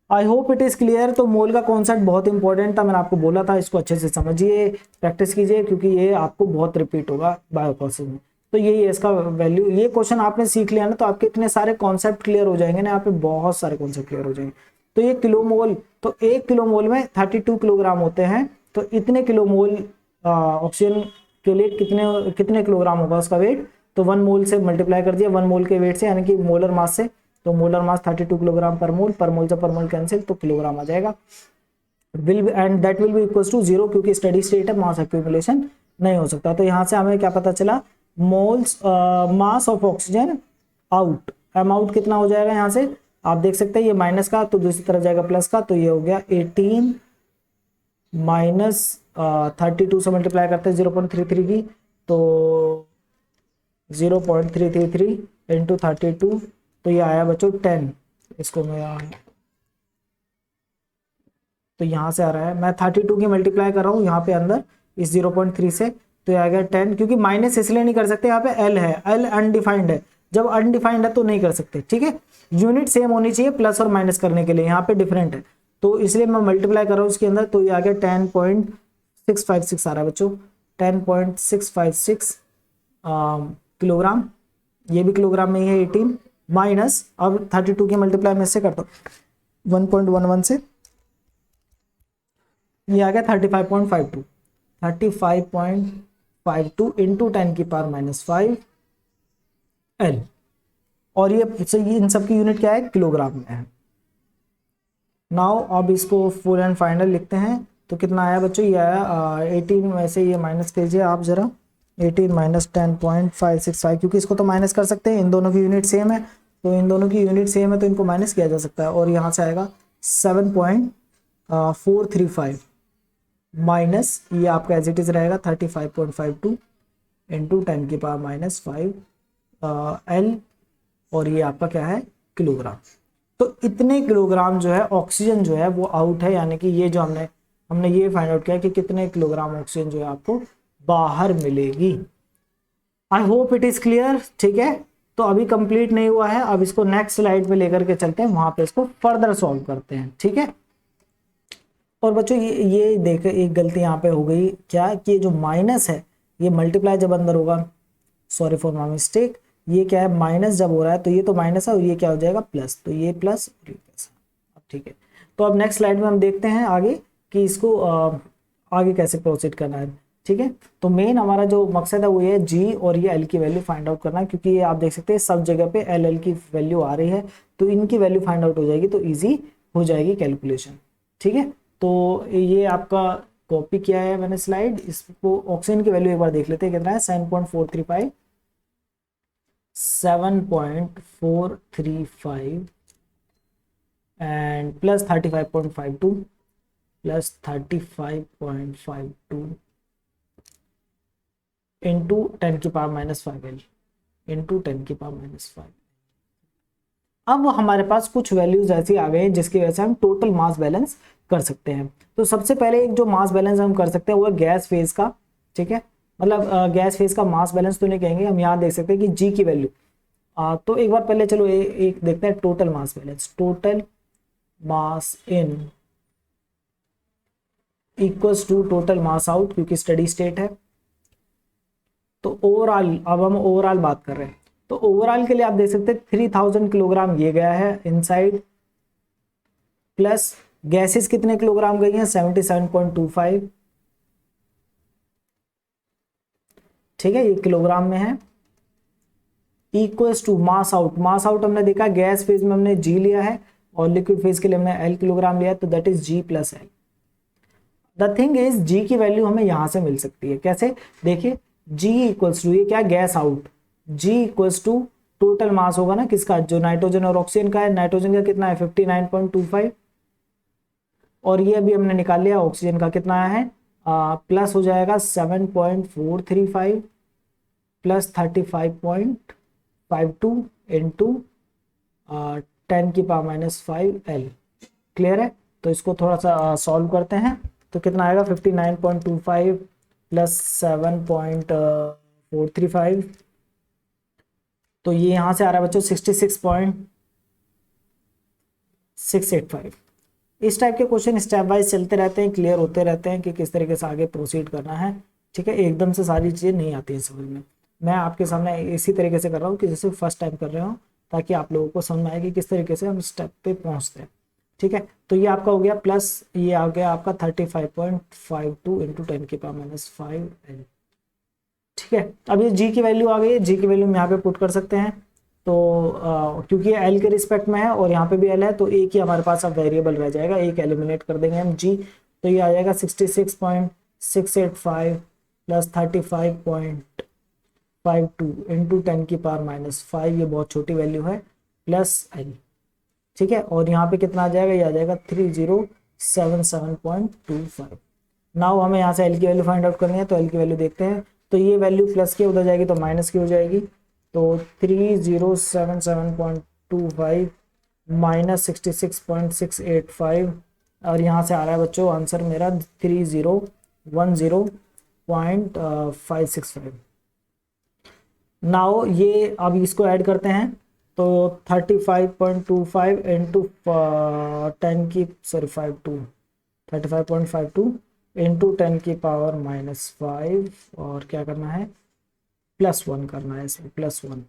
आई होप इट इज क्लियर। तो मोल का कॉन्सेप्ट बहुत इंपॉर्टेंट था, मैंने आपको बोला था इसको अच्छे से समझिए, प्रैक्टिस कीजिए, क्योंकि ये आपको बहुत रिपीट होगा बायो प्रोसेस में। तो यही है इसका वैल्यू। ये क्वेश्चन आपने सीख लिया ना तो आपके इतने सारे कॉन्सेप्ट क्लियर हो जाएंगे ना, यहाँ पे बहुत सारे कॉन्सेप्ट क्लियर हो जाएंगे। तो ये किलो मोल, तो 1 किलो मोल में 32 किलोग्राम होते हैं। तो इतने किलो मोल ऑक्सीजन के लिए कितने किलोग्राम होगा उसका वेट? तो 1 मोल से मल्टीप्लाई कर दिया 1 मोल के वेट से, यानी कि मोलर मास से। तो मोलर मास 32 किलोग्राम पर मोल से पर मोल कैंसिल, तो किलोग्राम आ जाएगा। And that will be equals to 0, क्योंकि स्टडी स्टेट है, मास एक्यूमुलेशन नहीं हो सकता। तो यहाँ से हमें क्या पता चला? Moles mass of oxygen out, am out कितना हो जाएगा? यहाँ से आप देख सकते हैं ये माइनस का तो दूसरी तरफ जाएगा प्लस का, तो ये हो गया 18 माइनस 32 से मल्टीप्लाई करते हैं 0.33 की, तो 0.333 इंटू 32, तो ये आया बच्चों 10। इसको मैं तो यहाँ से आ रहा है, मैं 32 की मल्टीप्लाई कर रहा हूँ यहाँ पे अंदर इस 0.3 से, तो ये आ गया 10, क्योंकि माइनस इसलिए नहीं कर सकते, यहाँ पे एल है, एल अनडिफाइंड है, जब अनडिफाइंड है तो नहीं कर सकते, ठीक है। यूनिट सेम होनी चाहिए प्लस और माइनस करने के लिए, यहाँ पे डिफरेंट है, तो इसलिए मैं मल्टीप्लाई कर रहा हूँ उसके अंदर, तो ये आ गया 10.656 आ रहा है बच्चों, 10.656 किलोग्राम, ये भी किलोग्राम में ही है 18, माइनस अब 32 की मल्टीप्लाई में से करता हूँ 1.11 से, ये आ गया 35.52, 35.52 इंटू 10⁻⁻5 एल, और ये इन सब की यूनिट क्या है, किलोग्राम में है। नाउ अब इसको फुल एंड फाइनल लिखते हैं, तो कितना आया बच्चों, ये आया 18 में से ये माइनस कीजिए आप जरा, 18 माइनस 10.565, क्योंकि इसको तो माइनस कर सकते हैं, इन दोनों की यूनिट सेम है, तो इन दोनों की यूनिट सेम है तो इनको माइनस किया जा सकता है, और यहाँ से आएगा 7.435 माइनस ये आपका एज इट इज रहेगा 35.52 इंटू 10⁻⁻5 एल, और ये आपका क्या है, किलोग्राम। तो इतने किलोग्राम जो है ऑक्सीजन जो है वो आउट है, यानी कि ये जो हमने ये फाइंड आउट किया कि कितने किलोग्राम ऑक्सीजन जो है आपको बाहर मिलेगी। आई होप इट इज क्लियर, ठीक है। तो अभी कंप्लीट नहीं हुआ है, अब इसको नेक्स्ट स्लाइड पे लेकर के चलते हैं, वहां पे इसको फर्दर सॉल्व करते हैं, ठीक है। और बच्चों ये देख, एक गलती यहाँ पे हो गई क्या, कि ये जो माइनस है ये मल्टीप्लाई जब अंदर होगा, सॉरी फॉर माय मिस्टेक, ये क्या है, माइनस जब हो रहा है तो ये तो माइनस है और ये क्या हो जाएगा प्लस, तो ये प्लस और ये प्लस, अब ठीक है। तो अब नेक्स्ट स्लाइड में हम देखते हैं आगे कि इसको आगे कैसे प्रोसीड करना है, ठीक है। तो मेन हमारा जो मकसद है वो ये जी और ये एल की वैल्यू फाइंड आउट करना है, क्योंकि ये आप देख सकते हैं सब जगह पे एल एल की वैल्यू आ रही है, तो इनकी वैल्यू फाइंड आउट हो जाएगी तो ईजी हो जाएगी कैलकुलेशन, ठीक है। तो ये आपका कॉपी किया है मैंने स्लाइड, इसको ऑक्सीजन की वैल्यू एक बार देख लेते हैं कितना है, 7.435 and plus 35.52 plus 35.52 into 10⁻⁻5 L into 10⁻⁻5। अब हमारे पास कुछ वैल्यूज ऐसी आ गई हैं जिसकी वजह से हम टोटल मास बैलेंस कर सकते हैं। तो सबसे पहले एक जो मास बैलेंस हम कर सकते हैं वो है गैस फेज का, ठीक है। मतलब गैस फेज का मास बैलेंस तो नहीं कहेंगे, हम यहाँ देख सकते हैं कि जी की वैल्यू, तो एक बार पहले चलो एक देखते हैं total mass balance, total mass in equals to total mass out, क्योंकि स्टडी स्टेट है। तो ओवरऑल, अब हम ओवरऑल बात कर रहे हैं, तो ओवरऑल के लिए आप देख सकते हैं 3000 किलोग्राम ये गया है इनसाइड, प्लस गैसेस कितने किलोग्राम गई हैं, 77.25, ठीक है, ये किलोग्राम में है। Equals to mass out, mass out हमने देखा गैस फेज में हमने जी लिया है और लिक्विड फेज के लिए हमने एल किलोग्राम लिया है, तो that is G plus L. The thing is G की वैल्यू हमें यहां से मिल सकती है, कैसे, देखिए जी इक्वल्स टू, ये क्या gas out, G equals to total mass होगा ना किसका, जो नाइट्रोजन और ऑक्सीजन का है, नाइट्रोजन का कितना है 59.25, और ये अभी हमने निकाल लिया ऑक्सीजन का कितना है, प्लस हो जाएगा 7.435 प्लस 35.52 इंटू 10⁻⁵ एल, क्लियर है। तो इसको थोड़ा सा सॉल्व करते हैं, तो कितना आएगा 59.25 प्लस 7.435, तो ये यहां से आ रहा है बच्चों 66.685। इस टाइप के क्वेश्चन स्टेप वाइज चलते रहते हैं, क्लियर होते रहते हैं कि किस तरीके से आगे प्रोसीड करना है, ठीक है। एकदम से सारी चीज़ें नहीं आती हैं समझ में, मैं आपके सामने इसी तरीके से कर रहा हूँ कि जैसे फर्स्ट टाइम कर रहे हो, ताकि आप लोगों को समझ में आए कि किस तरीके से हम स्टेप पे पहुँचते हैं, ठीक है। तो ये आपका हो गया प्लस, ये आ गया आपका 35.52 इंटू 10⁻⁵ एल, ठीक है। अब ये जी की वैल्यू आ गई है, जी की वैल्यू हम यहाँ पे पुट कर सकते हैं, तो क्योंकि ये एल के रिस्पेक्ट में है और यहाँ पे भी एल है, तो एक ही हमारे पास अब वेरिएबल रह जाएगा, एक एलिमिनेट कर देंगे हम जी, तो ये आ जाएगा 66.685 प्लस 35.52 इंटू 10⁻⁵, ये बहुत छोटी वैल्यू है, प्लस एल, ठीक है। और यहाँ पे कितना आ जाएगा, ये आ जाएगा 3077.25। नाउ हमें यहाँ से एल की वैल्यू फाइंड आउट करनी है, तो एल की वैल्यू देखते हैं, तो ये वैल्यू प्लस की उधर जाएगी तो माइनस की हो जाएगी, तो 3077.25 माइनस 66.685 और यहाँ से आ रहा है बच्चों आंसर मेरा 3010.565। नाउ ये अब इसको ऐड करते हैं तो 35.25 इंटू 10 की सॉरी 35.52 इंटू 10 की पावर -5 और क्या करना है +1 करना है इसमें +1।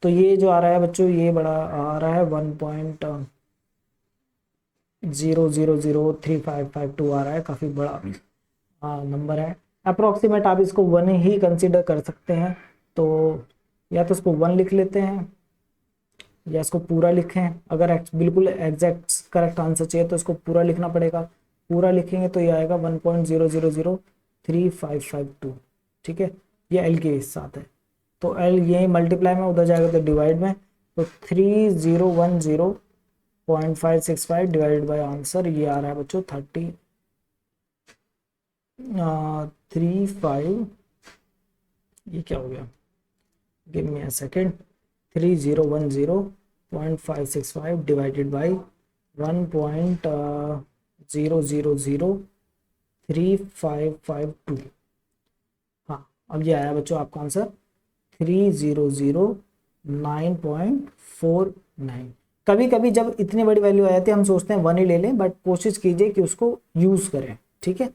तो ये जो आ रहा है बच्चों ये बड़ा आ रहा है 1.000355 आ रहा है, काफ़ी बड़ा नंबर है। अप्रोक्सीमेट आप इसको 1 ही कंसीडर कर सकते हैं, तो या तो इसको 1 लिख लेते हैं या इसको पूरा लिखें। अगर बिल्कुल एग्जैक्ट करेक्ट आंसर चाहिए तो इसको पूरा लिखना पड़ेगा। पूरा लिखेंगे तो ये आएगा 1.00035552। ठीक है, ये एल के साथ है, तो एल ये मल्टीप्लाई में, उधर जाएगा तो डिवाइड में, तो 3010.565 डिवाइडेड बाय आंसर ये आ रहा है बच्चों 35। ये क्या हो गया, give me a second. 3010.565 divided by 1.00035552। हाँ, अब ये आया बच्चों आपका आंसर 3009.49। कभी कभी जब इतनी बड़ी वैल्यू आ जाती है हम सोचते हैं 1 ही ले लें, बट कोशिश कीजिए कि उसको यूज करें। ठीक है,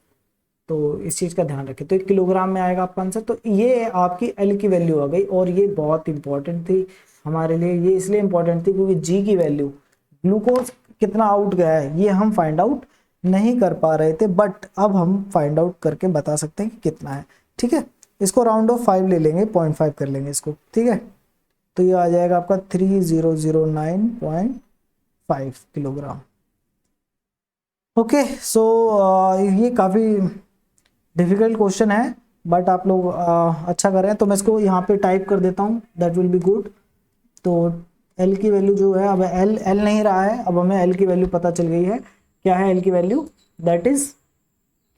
तो इस चीज़ का ध्यान रखें। तो 1 किलोग्राम में आएगा आपका आंसर। तो ये आपकी एल की वैल्यू आ गई, और ये बहुत इंपॉर्टेंट थी हमारे लिए। ये इसलिए इंपॉर्टेंट थी क्योंकि जी की वैल्यू, ग्लूकोज कितना आउट गया है ये हम फाइंड आउट नहीं कर पा रहे थे, बट अब हम फाइंड आउट करके बता सकते हैं कि कितना है। ठीक है, इसको राउंड ऑफ 5 ले लेंगे, 0.5 कर लेंगे इसको। ठीक है, तो ये आ जाएगा आपका 3009.5 किलोग्राम। ओके, सो ये काफ़ी डिफिकल्ट क्वेश्चन है, बट आप लोग अच्छा कर रहे हैं, तो मैं इसको यहाँ पे टाइप कर देता हूँ, दैट विल बी गुड। तो एल की वैल्यू जो है, अब एल नहीं रहा है, अब हमें एल की वैल्यू पता चल गई है। क्या है एल की value, that is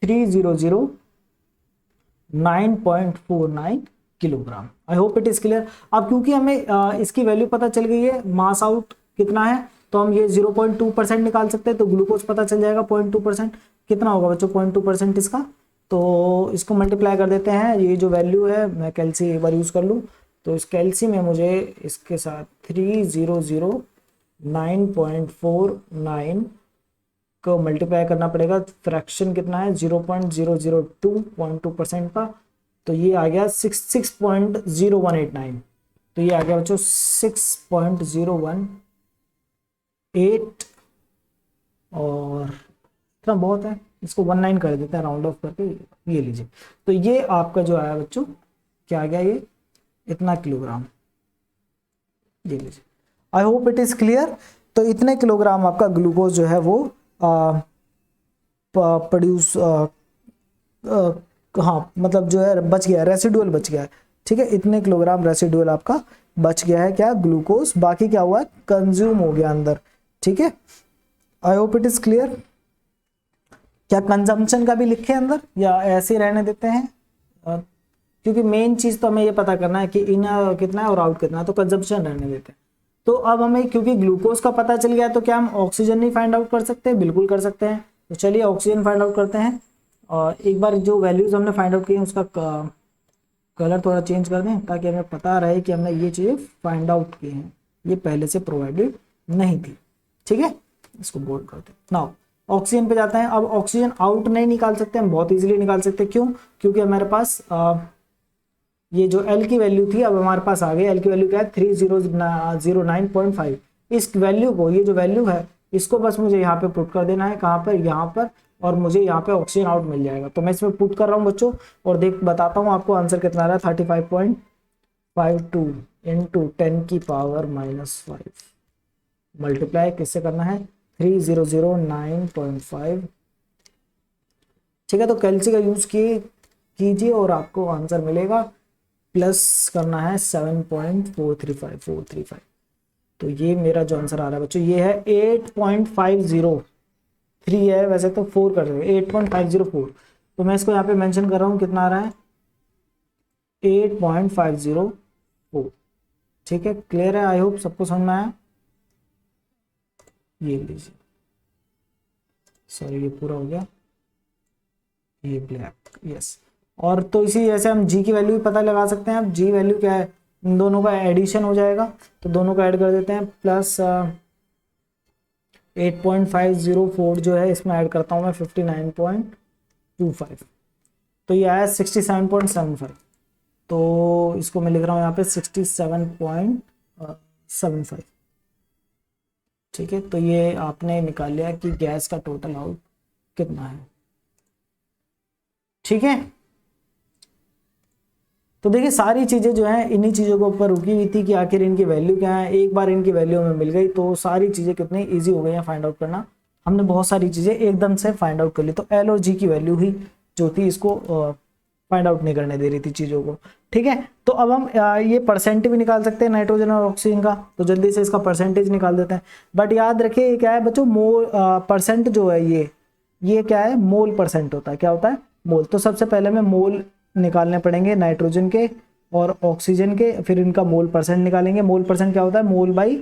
3009.49 kilogram. I hope it is clear. अब क्योंकि हमें इसकी वैल्यू पता चल गई है, मास आउट कितना है, तो हम ये 0.2% निकाल सकते हैं, तो ग्लूकोज पता चल जाएगा 0.2%। कितना होगा बच्चों 0.2% इसका, तो इसको मल्टीप्लाई कर देते हैं। ये जो वैल्यू है, मैं कैल्सी एक बार यूज़ कर लूँ, तो इस कैल्सी में मुझे इसके साथ 3009.49 को मल्टीप्लाई करना पड़ेगा। फ्रैक्शन कितना है 0.002% का, तो ये आ गया 6.0189। तो ये आ गया बच्चों 6.018, और इतना बहुत है, इसको 19 कर देते हैं राउंड ऑफ करके। ये लीजिए, तो ये आपका जो आया बच्चों क्या आ गया, ये इतना किलोग्राम। ये लीजिए, आई होप इट इज क्लियर। तो इतने किलोग्राम आपका ग्लूकोज जो है वो प्रोड्यूस हाँ मतलब जो है बच गया, रेसिडुअल बच गया है। ठीक है, इतने किलोग्राम रेसिडुअल आपका बच गया है, क्या ग्लूकोज, बाकी क्या हुआ है कंज्यूम हो गया अंदर। ठीक है, आई होप इट इज क्लियर। क्या कंजम्पशन का भी लिखे अंदर या ऐसे ही रहने देते हैं, क्योंकि मेन चीज तो हमें ये पता करना है कि इन कितना है और आउट कितना है, तो कंजम्पशन रहने देते हैं। तो अब हमें क्योंकि ग्लूकोज का पता चल गया, तो क्या हम ऑक्सीजन नहीं फाइंड आउट कर सकते हैं, बिल्कुल कर सकते हैं। तो चलिए ऑक्सीजन फाइंड आउट करते हैं, और एक बार जो वैल्यूज हमने फाइंड आउट की है उसका कलर थोड़ा चेंज कर दें, ताकि हमें पता रहे कि हमने ये चीज़ें फाइंड आउट की हैं, ये पहले से प्रोवाइडेड नहीं थी। ठीक है, इसको बोल्ड करते हैं। नाउ ऑक्सीजन पे जाते हैं। अब ऑक्सीजन आउट नहीं निकाल सकते, हम बहुत इजीली निकाल सकते हैं। क्यों, क्योंकि हमारे पास ये जो एल की वैल्यू थी अब हमारे पास आ गई। एल की वैल्यू क्या है 3009.5। इस वैल्यू को, ये जो वैल्यू है इसको बस मुझे यहाँ पे पुट कर देना है, कहाँ पर, यहाँ पर, और मुझे यहाँ पे ऑक्सीजन आउट मिल जाएगा। तो मैं इसमें पुट कर रहा हूँ बच्चों, और बताता हूँ आपको आंसर कितना आ रहा है। 35.52 इंटू 10 की पावर -5 मल्टीप्लाई किससे करना है 3009.5। ठीक है, तो कैल्सी का यूज कीजिए और आपको आंसर मिलेगा, प्लस करना है 7.435435। तो ये मेरा जो आंसर आ रहा है बच्चों ये है 8.503 है, वैसे तो 4 कर रहे हैं 8.504। तो मैं इसको यहाँ पे मेंशन कर रहा हूँ, कितना आ रहा है 8.504। ठीक है, क्लियर है, आई होप सबको समझ में आया। ये लीजिए, सॉरी ये पूरा हो गया, ये ब्लैक, यस। और तो इसी जैसे हम जी की वैल्यू भी पता लगा सकते हैं। अब जी वैल्यू क्या है, इन दोनों का एडिशन हो जाएगा, तो दोनों को ऐड कर देते हैं, प्लस 8.504 जो है इसमें ऐड करता हूँ मैं 59.25, तो ये आया 67.75। तो इसको मैं लिख रहा हूँ यहाँ पे 67.75। ठीक है, तो ये आपने निकाल लिया कि गैस का टोटल आउट कितना है। ठीक है, तो देखिए सारी चीज़ें जो हैं इन्हीं चीज़ों के ऊपर रुकी हुई थी कि आखिर इनकी वैल्यू क्या है। एक बार इनकी वैल्यू हमें मिल गई तो सारी चीज़ें कितनी इजी हो गई हैं फाइंड आउट करना। हमने बहुत सारी चीज़ें एकदम से फाइंड आउट कर ली, तो एल और जी की वैल्यू ही जो थी इसको फाइंड आउट नहीं करने दे रही थी चीज़ों को। ठीक है, तो अब हम ये परसेंट भी निकाल सकते हैं नाइट्रोजन और ऑक्सीजन का, तो जल्दी से इसका परसेंटेज निकाल देते हैं। बट याद रखिए क्या है बच्चों, मोल परसेंट जो है ये क्या है, मोल परसेंट होता है। क्या होता है, मोल। तो सबसे पहले में मोल निकालने पड़ेंगे नाइट्रोजन के और ऑक्सीजन के, फिर इनका मोल परसेंट निकालेंगे। मोल परसेंट क्या होता है, mole by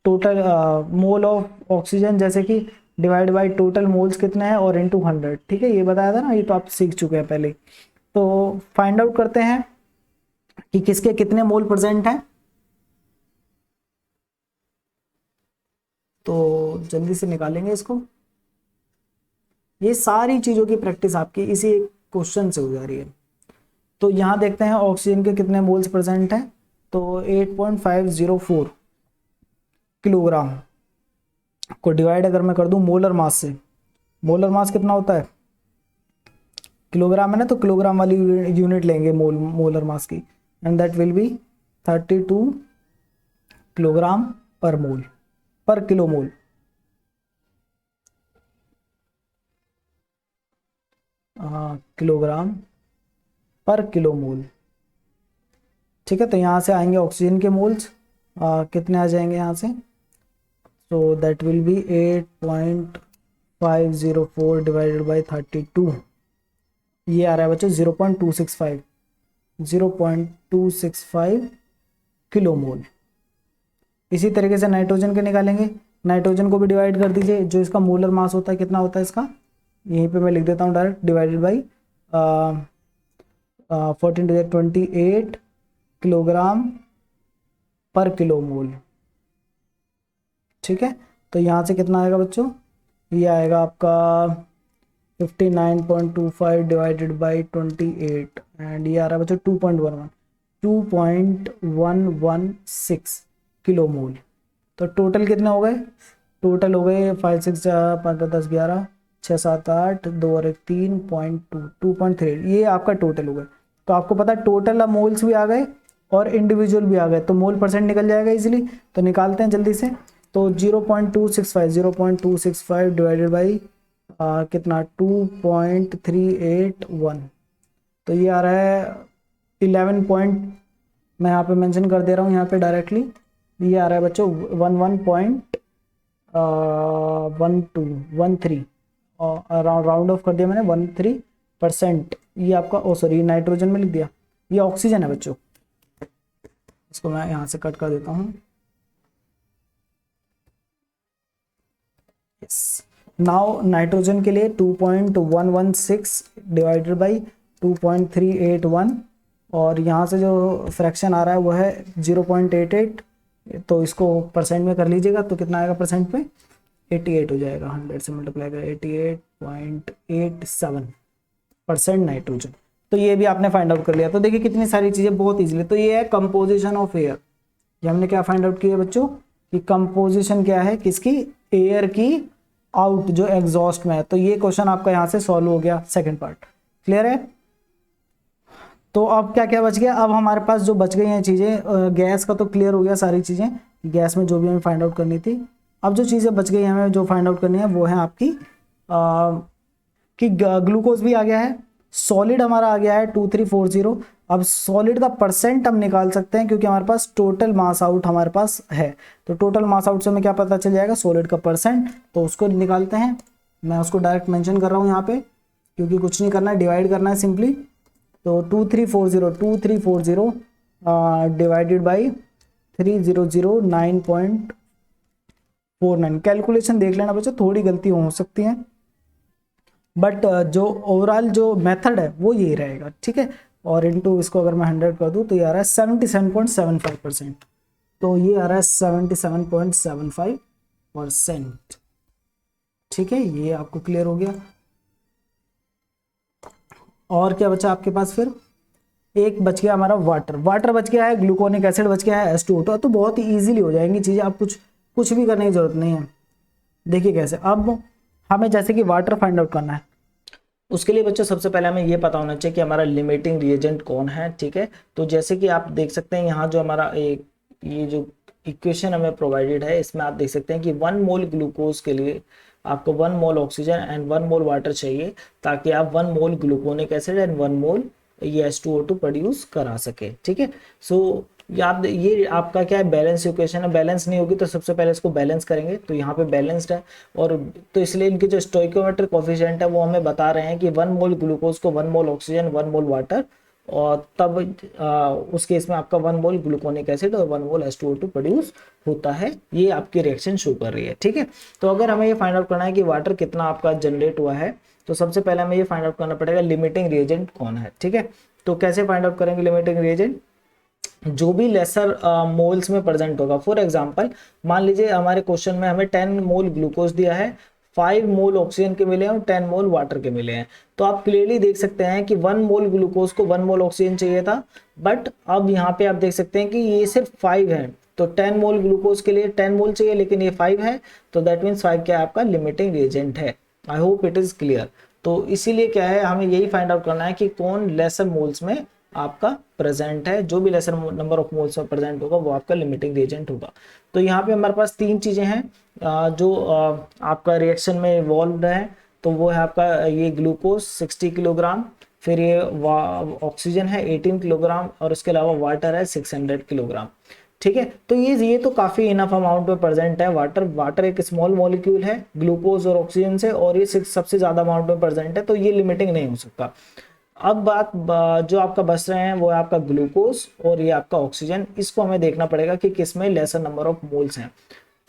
total mole of oxygen, जैसे कि डिवाइड बाई टोटल मोल्स कितने हैं और इनटू 100। ठीक है, ये बताया था ना, ये तो आप सीख चुके हैं पहले। तो फाइंड आउट करते हैं कि किसके कितने मोल प्रेजेंट हैं। तो जल्दी से निकालेंगे इसको। ये सारी चीजों की प्रैक्टिस आपकी इसी क्वेश्चन से हो जा रही है। तो यहां देखते हैं ऑक्सीजन के कितने मोल्स प्रेजेंट हैं, तो 8.504 किलोग्राम को डिवाइड अगर मैं कर दूं मोलर मास से, मोलर मास कितना होता है, किलोग्राम है ना, तो किलोग्राम वाली यूनिट लेंगे मोलर मास की, and that will B 32 kilogram पर मोल, पर किलो मोल। किलोग्राम पर किलो मोल। ठीक है, तो यहाँ से आएंगे ऑक्सीजन के मोल्स, कितने आ जाएंगे यहाँ से, तो that will B 8.504 divided by 32, ये आ रहा है बच्चों 0.265, 0.265 किलो मोल। इसी तरीके से नाइट्रोजन के निकालेंगे, नाइट्रोजन को भी डिवाइड कर दीजिए, जो इसका मोलर मास होता है कितना होता है इसका, यहीं पे मैं लिख देता हूँ डायरेक्ट, डिवाइडेड बाई 1428 किलोग्राम पर किलो मोल। ठीक है, तो यहाँ से कितना आएगा बच्चों, ये आएगा आपका 59.25 डिवाइडेड बाई 28, एंड ये आ रहा है बच्चों 2.16 किलो मोल। तो टोटल कितने हो गए, टोटल हो गए 5 6 5 10 11 6 7 8 2 और 1 3.2 ये आपका टोटल हो गए। तो आपको पता है टोटल अब मोल्स भी आ गए और इंडिविजुअल भी आ गए, तो मोल परसेंट निकल जाएगा इजीली। तो निकालते हैं जल्दी से, तो 0.265 डिवाइडेड बाई कितना 2.381, तो ये आ रहा है 11 पॉइंट, मैं यहाँ पे मेंशन कर दे रहा हूँ यहाँ पे डायरेक्टली, ये आ रहा है बच्चों 11.1213, और राउंड ऑफ कर दिया मैंने 13%। ये आपका सॉरी नाइट्रोजन में लिख दिया, ये ऑक्सीजन है बच्चों, इसको मैं यहाँ से कट कर देता हूँ। यस, नाउ नाइट्रोजन के लिए 2.116 डिवाइडेड बाई 2.381, और यहाँ से जो फ्रैक्शन आ रहा है वो है 0.88, तो इसको परसेंट में कर लीजिएगा, तो कितना आएगा परसेंट में, 88 हो जाएगा, 100 से मल्टीप्लाई कर 88.87% नाइट्रोजन। तो ये भी आपने फाइंड आउट कर लिया। तो देखिए कितनी सारी चीज़ें बहुत इजीली। तो ये है कंपोजिशन ऑफ एयर, ये हमने क्या फाइंड आउट किया बच्चों कि कंपोजिशन क्या है किसकी, एयर की आउट जो एग्जॉस्ट में है। तो ये क्वेश्चन आपका यहाँ से सॉल्व हो गया, सेकंड पार्ट क्लियर है। तो अब क्या क्या बच गया, अब हमारे पास जो बच गई हैं चीज़ें, गैस का तो क्लियर हो गया सारी चीज़ें, गैस में जो भी हमें फाइंड आउट करनी थी। अब जो चीज़ें बच गई हमें जो फाइंड आउट करनी है वो है आपकी कि ग्लूकोज भी आ गया है, सॉलिड हमारा आ गया है 2340। अब सॉलिड का परसेंट हम निकाल सकते हैं क्योंकि हमारे पास टोटल मास आउट हमारे पास है, तो टोटल मास आउट से हमें क्या पता चल जाएगा, सॉलिड का परसेंट। तो उसको निकालते हैं, मैं उसको डायरेक्ट मेंशन कर रहा हूँ यहाँ पे क्योंकि कुछ नहीं करना है, डिवाइड करना है सिंपली। तो 2340 डिवाइडेड बाई 3009.49, कैलकुलेशन देख लेना बच्चों, थोड़ी गलती हो सकती है, बट जो ओवरऑल जो मेथड है वो यही रहेगा, ठीक है। और इनटू इसको अगर मैं 100 कर दूं तो ये आ रहा है 77.75%। तो ये आ रहा है 77.75%, ठीक है। ये आपको क्लियर हो गया। और क्या बचा आपके पास फिर? एक बच गया हमारा वाटर, वाटर बच गया है, ग्लूकोनिक एसिड बच गया है, H2O2। तो बहुत ही इजीली हो जाएंगी चीजें, आप कुछ कुछ भी करने की जरूरत नहीं है। देखिए कैसे, अब हमें जैसे कि वाटर फाइंड आउट करना है, उसके लिए बच्चों सबसे पहले हमें ये पता होना चाहिए कि हमारा लिमिटिंग रिएजेंट कौन है, ठीक है। तो जैसे कि आप देख सकते हैं यहाँ जो हमारा एक ये जो इक्वेशन हमें प्रोवाइडेड है, इसमें आप देख सकते हैं कि 1 मोल ग्लूकोज के लिए आपको 1 मोल ऑक्सीजन एंड 1 मोल वाटर चाहिए, ताकि आप 1 मोल ग्लूकोनिक एसिड एंड 1 मोल ये H2O2 प्रोड्यूस करा सके, ठीक है। सो ये आपका क्या है, बैलेंस इक्वेशन है। बैलेंस नहीं होगी तो सबसे पहले इसको बैलेंस करेंगे, तो यहाँ पे बैलेंस्ड है। और तो इसलिए इनके जो स्टोइकोमेट्रिक कोफिशिएंट है वो हमें बता रहे हैं कि 1 मोल ग्लूकोज को 1 मोल ऑक्सीजन 1 मोल वाटर, और तब उस केस में आपका 1 मोल ग्लूकोनिक एसिड और 1 मोल H2O2 प्रोड्यूस होता है। ये आपकी रिएक्शन शो कर रही है, ठीक है। तो अगर हमें ये फाइंड आउट करना है कि वाटर कितना आपका जनरेट हुआ है, तो सबसे पहले हमें ये फाइंड आउट करना पड़ेगा लिमिटिंग रिएजेंट कौन है, ठीक है। तो कैसे फाइंड आउट करेंगे लिमिटिंग रिएजेंट? जो भी लेसर मोल्स में प्रेजेंट होगा। फॉर एग्जांपल मान लीजिए हमारे क्वेश्चन में हमें 10 मोल ग्लूकोज दिया है, 5 मोल ऑक्सीजन के मिले हैं और 10 मोल वाटर के मिले हैं। तो आप क्लियरली देख सकते हैं कि 1 मोल ग्लूकोज को 1 मोल ऑक्सीजन चाहिए था, बट अब यहाँ पे आप देख सकते हैं कि ये सिर्फ 5 है। तो 10 मोल ग्लूकोज के लिए 10 मोल चाहिए, लेकिन ये 5 है, तो दैट मीन्स 5 क्या है, आपका लिमिटिंग रिएजेंट है। आई होप इट इज क्लियर। तो इसीलिए क्या है, हमें यही फाइंड आउट करना है कि कौन लेसर मोल्स में आपका प्रेजेंट है। जो भी लेसर नंबर ऑफ मोल्स में प्रेजेंट होगा वो आपका लिमिटिंग रिएजेंट होगा। तो यहाँ पे हमारे पास 3 चीजें हैं जो आपका रिएक्शन में इवॉल्व है। तो वो है आपका ये ग्लूकोज 60 किलोग्राम, फिर ये ऑक्सीजन है 18 किलोग्राम, और उसके अलावा वाटर है 600 किलोग्राम, ठीक है। तो ये तो काफी इनफ अमाउंट में प्रेजेंट है। वाटर वाटर एक स्मॉल मॉलिक्यूल है ग्लूकोज और ऑक्सीजन से, और ये सबसे ज्यादा अमाउंट में प्रेजेंट है, तो ये लिमिटिंग नहीं हो सकता। अब जो आपका बच रहे हैं वो है आपका ग्लूकोज और ये आपका ऑक्सीजन। इसको हमें देखना पड़ेगा कि किसमें लेसर नंबर ऑफ मोल्स हैं,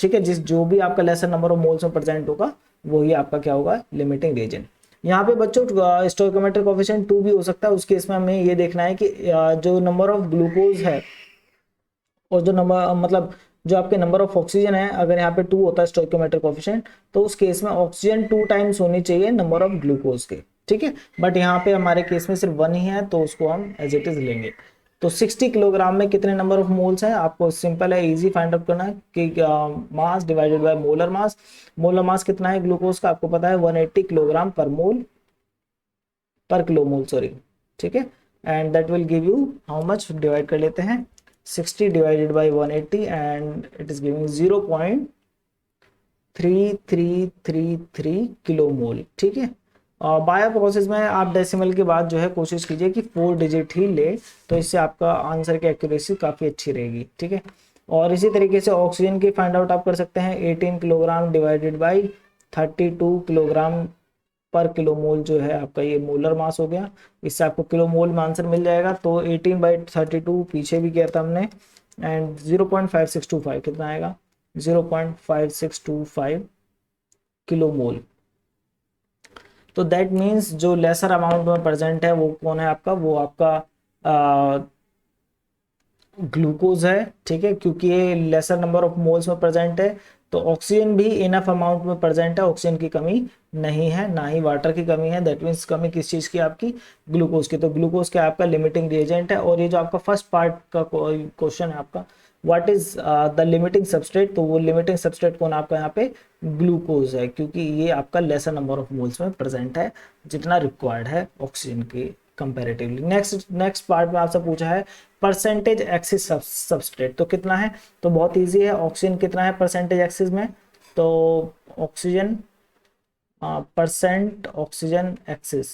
ठीक है। जो भी आपका लेसर नंबर ऑफ मोल्स में प्रेजेंट होगा वही आपका क्या होगा, लिमिटिंग रीजन। यहाँ पे बच्चों स्टोइकोमेट्रिक कोएफिशिएंट 2 भी हो सकता है। उस केस में हमें ये देखना है कि जो नंबर ऑफ ग्लूकोज है और जो नंबर मतलब जो आपके नंबर ऑफ ऑक्सीजन है, अगर यहाँ पे 2 होता है स्टोइकोमेट्रिक कोएफिशिएंट, तो उस केस में ऑक्सीजन 2 टाइम्स होनी चाहिए नंबर ऑफ ग्लूकोज के, ठीक है। बट यहाँ पे हमारे केस में सिर्फ 1 ही है, तो उसको हम एज इट इज लेंगे। तो 60 किलोग्राम में कितने नंबर ऑफ मोल्स हैं, आपको सिंपल है, इजी फाइंड आउट करना है कि mass divided by molar mass. Molar mass कितना है ग्लूकोज का, आपको पता है 180 किलोग्राम पर मोल, पर किलो मोल सॉरी, ठीक है। And that will give you how much, divide कर लेते हैं 60 divided by 180 and it is giving 0.3333 kilo mole, ठीक है। बायो प्रोसेस में आप डेसिमल के बाद जो है कोशिश कीजिए कि 4 डिजिट ही ले, तो इससे आपका आंसर की एक्यूरेसी काफ़ी अच्छी रहेगी, ठीक है। और इसी तरीके से ऑक्सीजन की फाइंड आउट आप कर सकते हैं 18 किलोग्राम डिवाइडेड बाई 32 किलोग्राम पर किलो मोल, जो है आपका ये मोलर मास हो गया। इससे आपको किलो मोल में आंसर मिल जाएगा। तो 18/32 पीछे भी किया था हमने, एंड 0.5625 कितना आएगा, 0.5625 किलो मोल। तो दैट मीन्स जो लेसर अमाउंट में प्रेजेंट है वो कौन है आपका, वो आपका ग्लूकोज है, ठीक है, क्योंकि ये लेसर नंबर ऑफ मोल्स में प्रेजेंट है। तो ऑक्सीजन भी इनफ अमाउंट में प्रेजेंट है, ऑक्सीजन की कमी नहीं है, ना ही वाटर की कमी है। दैट मीन्स कमी किस चीज की, आपकी ग्लूकोज की। तो ग्लूकोज क्या आपका लिमिटिंग रिएजेंट है। और ये जो आपका फर्स्ट पार्ट का क्वेश्चन है आपका, what is the limiting substrate, तो वो लिमिटिंग सबस्ट्रेट कौन आपका यहाँ पे ग्लूकोज है, क्योंकि ये आपका लेसर नंबर ऑफ मोल्स में प्रेजेंट है जितना रिक्वायर्ड है ऑक्सीजन के कंपैरेटिवली। नेक्स्ट पार्ट में आपसे पूछा है परसेंटेज एक्सिस सबस्ट्रेट, तो कितना है, तो बहुत इजी है। ऑक्सीजन कितना है परसेंटेज एक्सिस में, तो ऑक्सीजन परसेंट ऑक्सीजन एक्सिस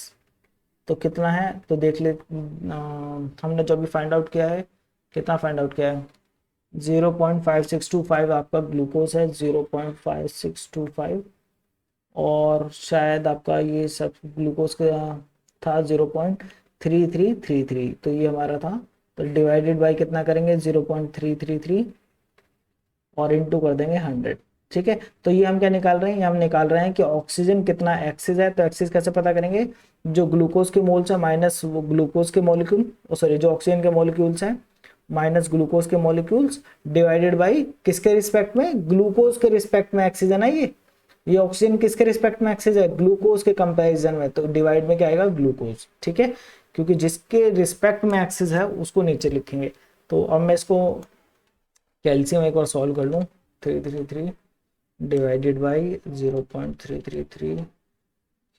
तो कितना है, तो देख ले हमने जो अभी फाइंड आउट किया है, कितना फाइंड आउट किया है 0.5625 आपका ग्लूकोज है, 0.5625, और शायद आपका ये सब ग्लूकोज का था 0.3333, तो ये हमारा था। तो डिवाइडेड बाय कितना करेंगे 0.333 और इनटू कर देंगे 100, ठीक है। तो ये हम क्या निकाल रहे हैं, ये हम निकाल रहे हैं कि ऑक्सीजन कितना एक्सिस है। तो एक्सिस कैसे पता करेंगे, जो ग्लूकोज के मोल्स है माइनस वो ग्लूकोज के मॉलिक्यूल, सॉरी जो ऑक्सीजन के मॉलिक्यूल्स हैं माइनस ग्लूकोज के मॉलिक्यूल्स डिवाइडेड बाई किसके रिस्पेक्ट में, ग्लूकोज के रिस्पेक्ट में एक्सिस है ना। ये ऑक्सीजन किसके रिस्पेक्ट में एक्सिस है, ग्लूकोज के कंपैरिजन में, तो डिवाइड में क्या आएगा, ग्लूकोज। ठीक है, क्योंकि जिसके रिस्पेक्ट में एक्सिस है उसको नीचे लिखेंगे। तो अब मैं इसको कैल्शियम एक बार सॉल्व कर लूँ, 333 divided by 0.333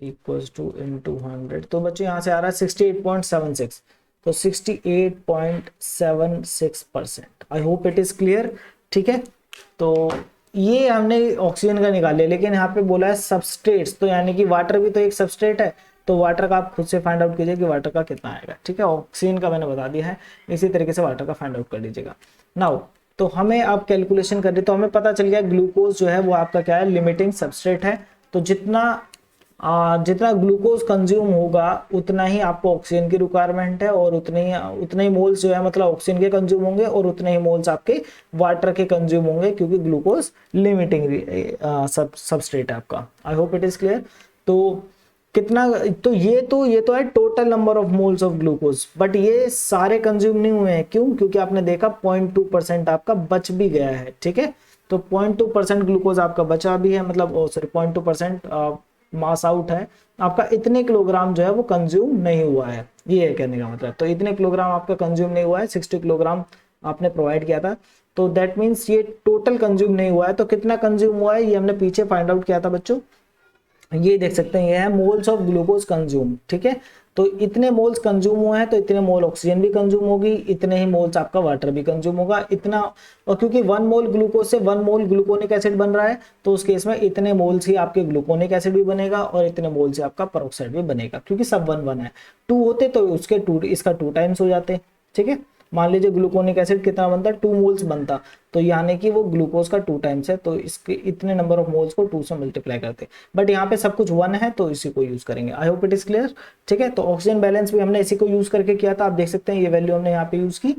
equals two into 100। तो बच्चों यहाँ से आ रहा है 68.76, तो 68.76%। आई होप इट इज क्लियर। ठीक है, तो ये हमने ऑक्सीजन का निकाल लिया, लेकिन यहाँ पे बोला है सबस्ट्रेट्स, तो यानी कि वाटर भी तो एक सबस्ट्रेट है। तो वाटर का आप खुद से फाइंड आउट कीजिए कि वाटर का कितना आएगा। ठीक है, ऑक्सीजन का मैंने बता दिया है, इसी तरीके से वाटर का फाइंड आउट कर लीजिएगा। नाउ तो हमें अब कैलकुलेशन करनी, तो हमें पता चल गया ग्लूकोज जो है वो आपका क्या है, लिमिटिंग सबस्ट्रेट है। तो जितना ग्लूकोज कंज्यूम होगा उतना ही आपको ऑक्सीजन की रिक्वायरमेंट है, और उतने ही मोल्स जो है मतलब ऑक्सीजन के कंज्यूम होंगे, और उतने ही मोल्स आपके वाटर के कंज्यूम होंगे, क्योंकि ग्लूकोज लिमिटिंग सबस्ट्रेट है आपका। आई होप इट इज क्लियर। तो कितना, तो ये तो है total number of moles of glucose, but ये सारे कंज्यूम नहीं हुए हैं। क्यों, क्योंकि आपने देखा 0.2% आपका बच भी गया है। ठीक है, तो 0.2% ग्लूकोज आपका बचा भी है, मतलब सॉरी 0.2% मास आउट है आपका, इतने किलोग्राम जो है वो कंज्यूम नहीं हुआ है, ये है कहने का मतलब। तो इतने किलोग्राम आपका कंज्यूम नहीं हुआ है, 60 किलोग्राम आपने प्रोवाइड किया था, तो दैट मीन्स ये टोटल कंज्यूम नहीं हुआ है। तो कितना कंज्यूम हुआ है ये हमने पीछे फाइंड आउट किया था बच्चों, ये देख सकते हैं, ये है मोल्स ऑफ ग्लूकोज कंज्यूम। ठीक है, तो इतने मोल्स कंज्यूम हुए हैं, तो इतने मोल ऑक्सीजन भी कंज्यूम होगी, इतने ही मोल्स आपका वाटर भी कंज्यूम होगा, इतना। और क्योंकि 1 मोल ग्लूकोज से 1 मोल ग्लूकोनिक एसिड बन रहा है, तो उस केस में इतने मोल्स ही आपके ग्लूकोनिक एसिड भी बनेगा, और इतने मोल से आपका पेरोक्साइड भी बनेगा, क्योंकि सब 1 1 है। 2 होते तो उसके 2 इसका 2 टाइम्स हो जाते। ठीक है, मान लीजिए ग्लूकोनिक एसिड कितना बनता है, 2 मोल्स बनता, तो यानी कि वो ग्लूकोज का 2 टाइम्स है, तो इसके इतने नंबर ऑफ मोल्स को 2 से मल्टीप्लाई करते। बट यहाँ पे सब कुछ 1 है, तो इसी को यूज करेंगे। आई होप इट इज क्लियर। ठीक है, तो ऑक्सीजन बैलेंस भी हमने इसी को यूज करके किया था, आप देख सकते हैं ये वैल्यू हमने यहाँ पे यूज की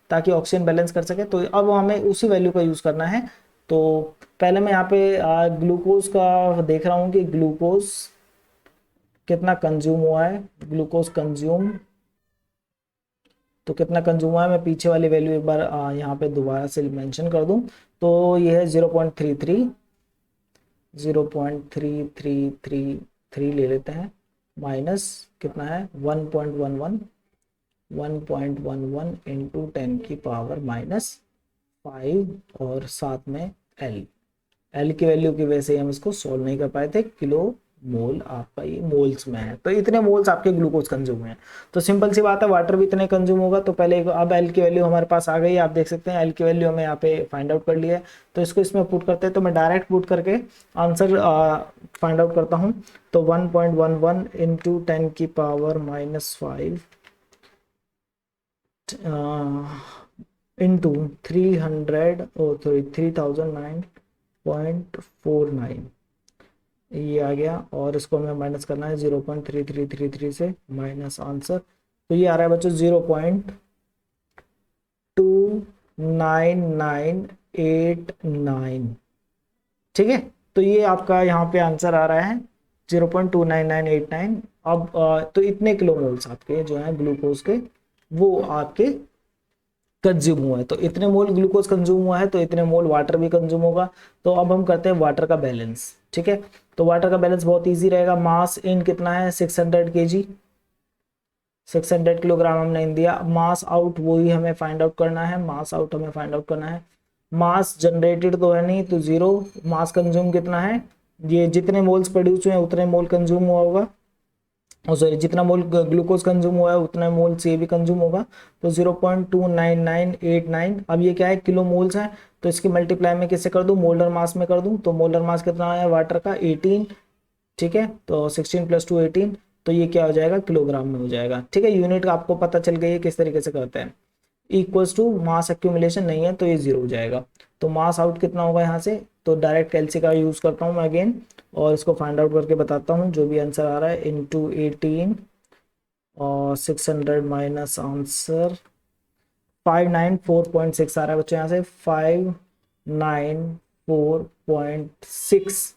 ताकि ऑक्सीजन बैलेंस कर सके। तो अब हमें उसी वैल्यू का यूज करना है। तो पहले मैं यहाँ पे ग्लूकोज का देख रहा हूँ कि ग्लूकोज कितना कंज्यूम हुआ है, ग्लूकोज कंज्यूम, तो कितना कंज्यूम हुआ है, मैं पीछे वाली वैल्यू एक बार यहाँ पे दोबारा से मेंशन कर दूं। तो ये है 0.33 ले लेते हैं, माइनस कितना है 1.11 इंटू 10 की पावर -5, और साथ में एल की वैल्यू की वजह से हम इसको सोल्व नहीं कर पाए थे, किलो मोल आपका ये मोल्स में है, तो इतने मोल्स आपके ग्लूकोज कंज्यूम हुए हैं। तो सिंपल सी बात है, वाटर भी इतने कंज्यूम होगा। तो पहले अब एल की वैल्यू हमारे पास आ गई, आप देख सकते हैं एल की वैल्यू हमें यहाँ पे फाइंड आउट कर लिया है। तो इसको इसमें पुट करते हैं, तो मैं डायरेक्ट पुट करके आंसर फाइंड आउट करता हूँ। तो 1.11 इंटू 10 की पावर -5 इंटू 3009.49 ये आ गया, और इसको हमें माइनस करना है 0.3333 से माइनस आंसर। तो ये आ रहा है बच्चों 0.29989। ठीक है, तो ये आपका यहाँ पे आंसर आ रहा है 0.29989। अब तो इतने किलो मोल्स आपके जो है ग्लूकोज के वो आपके कंज्यूम हुआ है, तो इतने मोल ग्लूकोज कंज्यूम हुआ है, तो इतने मोल वाटर भी कंज्यूम होगा। तो अब हम करते हैं वाटर का बैलेंस। ठीक है, तो वाटर का बैलेंस बहुत इजी रहेगा। मास इन कितना है 600 kg, 600 किलोग्राम हमने इन दिया। मास आउट वही हमें फाइंड आउट करना है, मास आउट हमें फाइंड आउट करना है। मास जनरेटेड तो है नहीं, तो 0। मास कंज्यूम कितना है, ये जितने मोल्स प्रोड्यूस हुए हैं उतने मोल कंज्यूम हुआ होगा, सॉरी जितना मोल ग्लूकोज कंज्यूम हुआ है उतना मोल से भी कंज्यूम होगा। तो 0.29989। अब ये क्या है, किलो मोल्स है, तो इसकी मल्टीप्लाई में किससे कर दूं, मोलर मास में कर दूं। तो मोलर मास कितना है वाटर का 18। ठीक है, तो 16 + 2 18, तो ये क्या हो जाएगा, किलोग्राम में हो जाएगा। ठीक है, यूनिट का आपको पता चल गई है किस तरीके से करते हैं। इक्वल्स टू मास एक्यूमुलेशन नहीं है, तो ये 0 हो जाएगा। तो मास आउट कितना होगा यहाँ से, तो डायरेक्ट कैलसी का यूज करता हूँ मैं अगेन, और इसको फाइंड आउट करके बताता हूँ जो भी आंसर आ रहा है। इंटू 18 और 600 माइनस आंसर 594.6 आ रहा है बच्चों, यहाँ से 594 4.6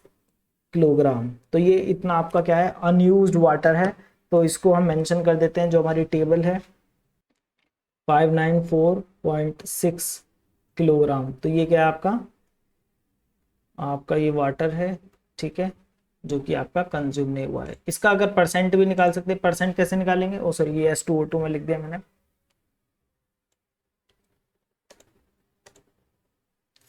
किलोग्राम। तो ये इतना आपका क्या है, अनयूज्ड वाटर है। तो इसको हम मेंशन कर देते हैं, जो हमारी टेबल है 594.6 किलोग्राम। तो ये क्या है आपका, आपका ये वाटर है, ठीक है, जो कि आपका कंज्यूम नहीं हुआ है। इसका अगर परसेंट भी निकाल सकते हैं, परसेंट कैसे निकालेंगे, ओ सॉरी ये H2O2 में लिख दिया मैंने,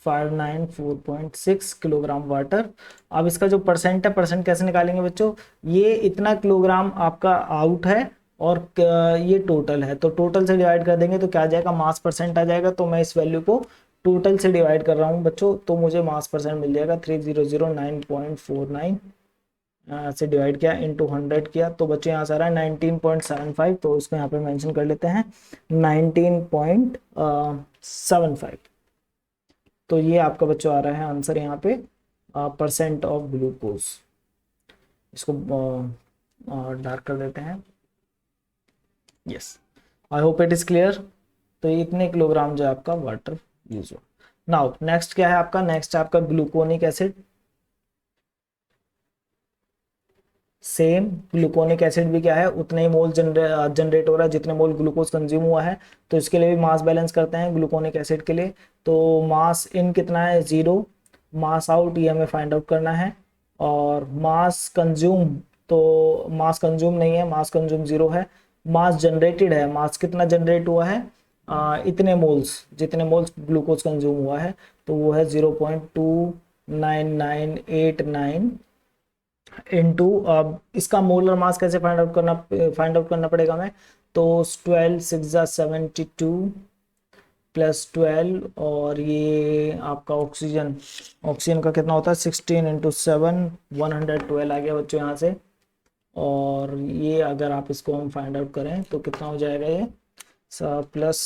594.6 किलोग्राम वाटर। अब इसका जो परसेंट है, परसेंट कैसे निकालेंगे बच्चों, ये इतना किलोग्राम आपका आउट है और ये टोटल है, तो टोटल से डिवाइड कर देंगे तो क्या आ जाएगा, मास परसेंट आ जाएगा। तो मैं इस वैल्यू को टोटल से डिवाइड कर रहा हूँ बच्चों, तो मुझे मास परसेंट मिल जाएगा 3009.49 से डिवाइड किया इंटू 100 किया, तो बच्चों यहाँ से आ रहा है 19.75। तो उसको यहाँ पे मेंशन कर लेते हैं 19.75। तो ये आपका बच्चों आ रहा है आंसर यहाँ पे, परसेंट ऑफ ग्लूकोज। इसको डार्क कर देते हैं, yes, I hope it is clear. तो ये इतने किलोग्राम जो है आपका वाटर यूज हुआ। नाउ नेक्स्ट क्या है आपका, नेक्स्ट है आपका gluconic acid. Same gluconic acid भी क्या है, उतने ही मोल जनरेट हो रहा है जितने मोल ग्लूकोज कंज्यूम हुआ है। तो इसके लिए भी मास बैलेंस करते हैं ग्लूकोनिक एसिड के लिए। तो मास इन कितना है, 0, मास आउट ये हमें फाइंड आउट करना है, और मास कंज्यूम, तो मास कंज्यूम नहीं है, मास कंज्यूम 0 है। मास जनरेटेड है, मास कितना जनरेट हुआ है, इतने मोल्स, जितने मोल्स ग्लूकोज कंज्यूम हुआ है, तो वो है 0.29989 इनटू। अब इसका मोलर मास कैसे फाइंड आउट करना पड़ेगा हमें, तो 12 6 72 प्लस 12, और ये आपका ऑक्सीजन, ऑक्सीजन का कितना होता है 16 इंटू 7, 112 आ गया बच्चों यहाँ से। और ये अगर आप इसको हम फाइंड आउट करें तो कितना हो जाएगा, ये प्लस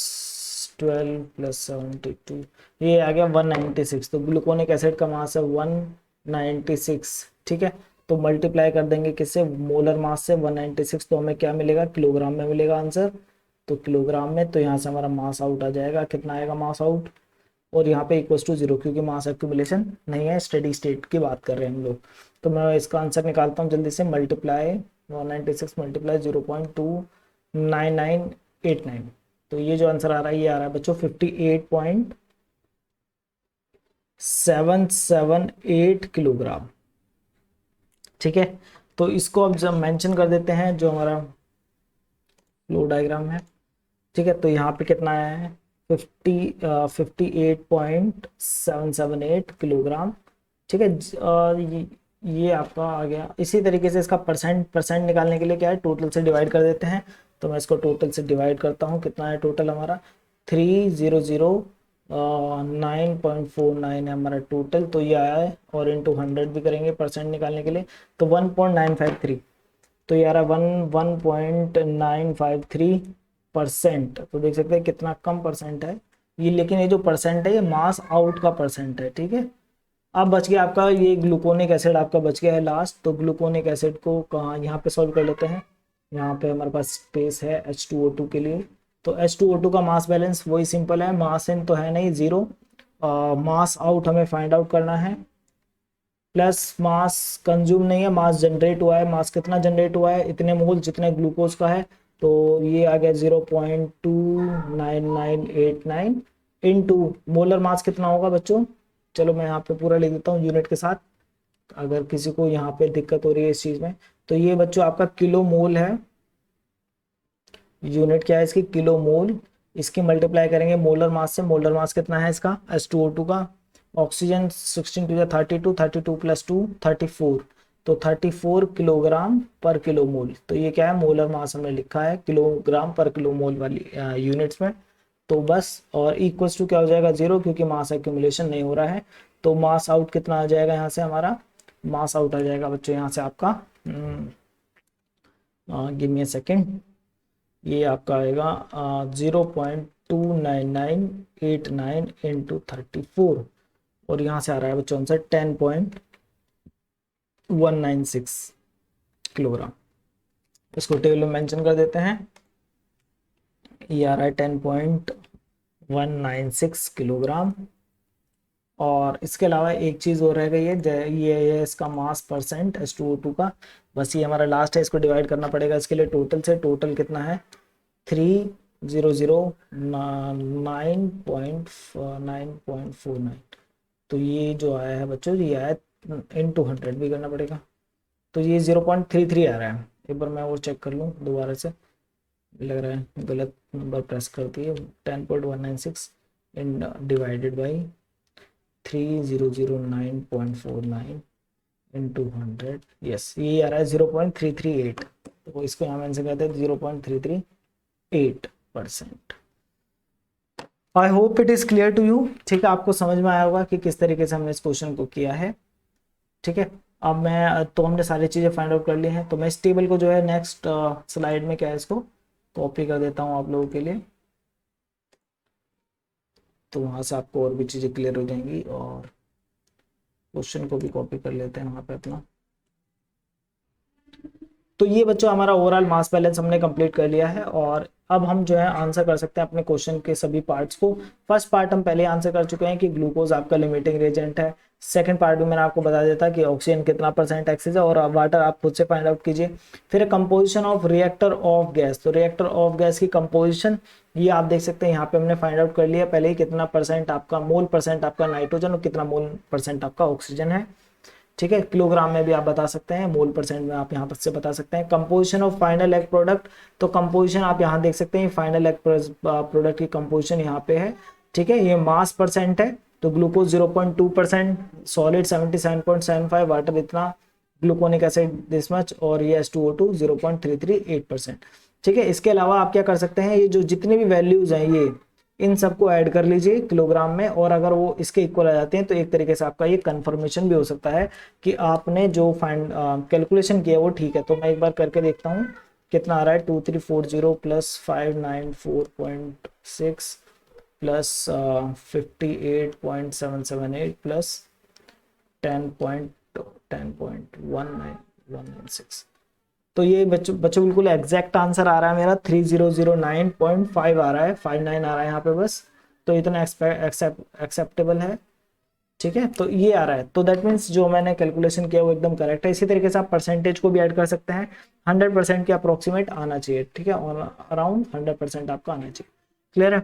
12 प्लस 72, ये आ गया 196। तो ग्लूकोनिक एसिड का मास है 196, ठीक है। तो मल्टीप्लाई कर देंगे किससे, मोलर मास से 196, तो हमें क्या मिलेगा, किलोग्राम में मिलेगा आंसर। तो किलोग्राम में, तो यहाँ से हमारा मास आउट आ जाएगा, कितना आएगा मास आउट, और यहाँ पे इक्वल टू 0, क्योंकि मास एक्यूमुलेशन नहीं है, स्टेडी स्टेट की बात कर रहे हैं हम लोग। तो मैं इसका आंसर निकालता हूँ जल्दी से, मल्टीप्लाई 196 मल्टीप्लाई 0.29989। तो ये जो आंसर आ रहा है, ये आ रहा है बच्चों 58.778 किलोग्राम, ठीक है। तो इसको अब जब मेंशन कर देते हैं, जो हमारा फ्लो डायग्राम है, ठीक है। तो यहाँ पे कितना आया है, 58.778 किलोग्राम, ठीक है। ये आपका आ गया। इसी तरीके से इसका परसेंट निकालने के लिए क्या है, टोटल से डिवाइड कर देते हैं। तो मैं इसको टोटल से डिवाइड करता हूँ, कितना है टोटल हमारा 30009.49 है हमारा टोटल, तो ये आया है। और इंटू 100 भी करेंगे परसेंट निकालने के लिए, तो 1.953, तो ये आ रहा है 1.953%। तो देख सकते हैं कितना कम परसेंट है ये, लेकिन ये जो परसेंट है ये मास आउट का परसेंट है, ठीक है। अब बच गया आपका ये ग्लूकोनिक एसिड, आपका बच गया है लास्ट। तो ग्लूकोनिक एसिड को कहाँ, यहाँ पे सॉल्व कर लेते हैं। यहाँ पे हमारे पास स्पेस है H2O2 के लिए। तो H2O2 का मास बैलेंस वही सिंपल है, मास इन तो है नहीं 0, मास आउट हमें फाइंड आउट करना है, प्लस मास कंज्यूम नहीं है, मास जनरेट हुआ है, मास कितना जनरेट हुआ है, इतने मोल जितने ग्लूकोज का है। तो ये आ गया 0.29989 इनटू मोलर मास कितना होगा बच्चों, चलो मैं यहाँ पे पूरा लिख देता हूँ यूनिट के साथ, अगर किसी को यहाँ पे दिक्कत हो रही है इस चीज में। तो ये बच्चों आपका किलो मोल है, यूनिट क्या है इसकी, किलो मोल। इसकी मल्टीप्लाई करेंगे मोलर मास से, मोलर मास कितना है इसका H2O2 का, ऑक्सीजन 16 टू 32, 32 प्लस 2 34, तो 34 किलोग्राम पर किलो मोल। तो ये क्या है, मोलर मास हमने लिखा है किलोग्राम पर किलो मोल वाली यूनिट्स में। तो बस, और इक्वल्स टू क्या हो जाएगा 0, क्योंकि मास एक्यूमुलेशन नहीं हो रहा है। तो मास आउट कितना आ जाएगा यहाँ से, हमारा मास आउट आ जाएगा बच्चों यहाँ से आपका, गिव मी अ सेकेंड, ये आपका आएगा 0.29989 इंटू 34, और यहाँ से आ रहा है बच्चों आंसर 10.196 किलोग्राम। इसको टेबल में मेंशन कर देते हैं, ये आ रहा है 10.196 किलोग्राम। और इसके अलावा एक चीज़ और रह गई है, ये है इसका मास परसेंट H2O2 का। बस ये हमारा लास्ट है, इसको डिवाइड करना पड़ेगा इसके लिए टोटल से। टोटल कितना है 3009.9.49। तो ये जो आया है बच्चों, ये आया इंटू 100 भी करना पड़ेगा, तो ये 0.33 आ रहा है। एक बार मैं और चेक कर लूँ दोबारा से, लग रहा है गलत नंबर प्रेस कर दिए। 10.196 इन डिवाइडेड बाई 3009.49 इंटू 100, यस ये आ रहा है 0.338। तो इसको यहाँ मेंशन करते हैं 0.338%। I hope it is clear to you. ठीक है, आपको समझ में आया होगा कि किस तरीके से हमने इस क्वेश्चन को किया है। ठीक है, अब मैं तो हमने सारी चीज़ें फाइंड आउट कर ली हैं, तो मैं इस टेबल को जो है नेक्स्ट स्लाइड में क्या है इसको कॉपी कर देता हूँ आप लोगों के लिए, तो वहाँ से आपको और भी चीज़ें क्लियर हो जाएंगी। और क्वेश्चन को भी कॉपी कर लेते हैं वहाँ पे अपना। तो ये बच्चों हमारा ओवरऑल मास बैलेंस हमने कंप्लीट कर लिया है, और अब हम जो है आंसर कर सकते हैं अपने क्वेश्चन के सभी पार्ट्स को। फर्स्ट पार्ट हम पहले आंसर कर चुके हैं कि ग्लूकोज आपका लिमिटिंग रिएजेंट है। सेकंड पार्ट में मैंने आपको बता देता कि ऑक्सीजन कितना परसेंट एक्सेस है, और वाटर आप खुद से फाइंड आउट कीजिए। फिर composition of reactor of gas, तो रिएक्टर ऑफ गैस की कंपोजिशन ये आप देख सकते हैं यहाँ पे हमने फाइंड आउट कर लिया पहले ही, कितना परसेंट आपका मोल परसेंट आपका नाइट्रोजन और कितना मोल परसेंट आपका ऑक्सीजन है। ठीक है, किलोग्राम में भी आप बता सकते हैं, मोल परसेंट में आप यहाँ पर से बता सकते हैं। Composition of final egg product, तो कंपोजिशन आप यहाँ देख सकते हैं, फाइनल एग प्रोडक्ट की कंपोजिशन यहाँ पे है। ठीक है, ये मास परसेंट है, तो ग्लूकोज 0.2%, सॉलिड 77.75, वाटर इतना, ग्लूकोनिक एसिड दिस मच, और ये H2O2 0.338%। ठीक है, इसके अलावा आप क्या कर सकते हैं, ये जो जितने भी वैल्यूज हैं ये इन सबको ऐड कर लीजिए किलोग्राम में, और अगर वो इसके इक्वल आ जाते हैं तो एक तरीके से आपका ये कंफर्मेशन भी हो सकता है कि आपने जो फाइंड कैलकुलेशन किया वो ठीक है। तो मैं एक बार करके देखता हूँ कितना आ रहा है, 2340 प्लस 594.6 प्लस 58.778 प्लस 10.19196। तो ये बच्चों बिल्कुल एग्जैक्ट आंसर आ रहा है मेरा, 3009.5 आ रहा है, 59 आ रहा है यहाँ पे बस। तो इतना एक्सेप्टेबल है। ठीक है, तो ये आ रहा है, तो दैट मीन्स जो मैंने कैलकुलेशन किया वो एकदम करेक्ट है। इसी तरीके से आप परसेंटेज को भी ऐड कर सकते हैं, 100% के अप्रोक्सीमेट आना चाहिए। ठीक है, और अराउंड 100% आपका आना चाहिए। क्लियर है,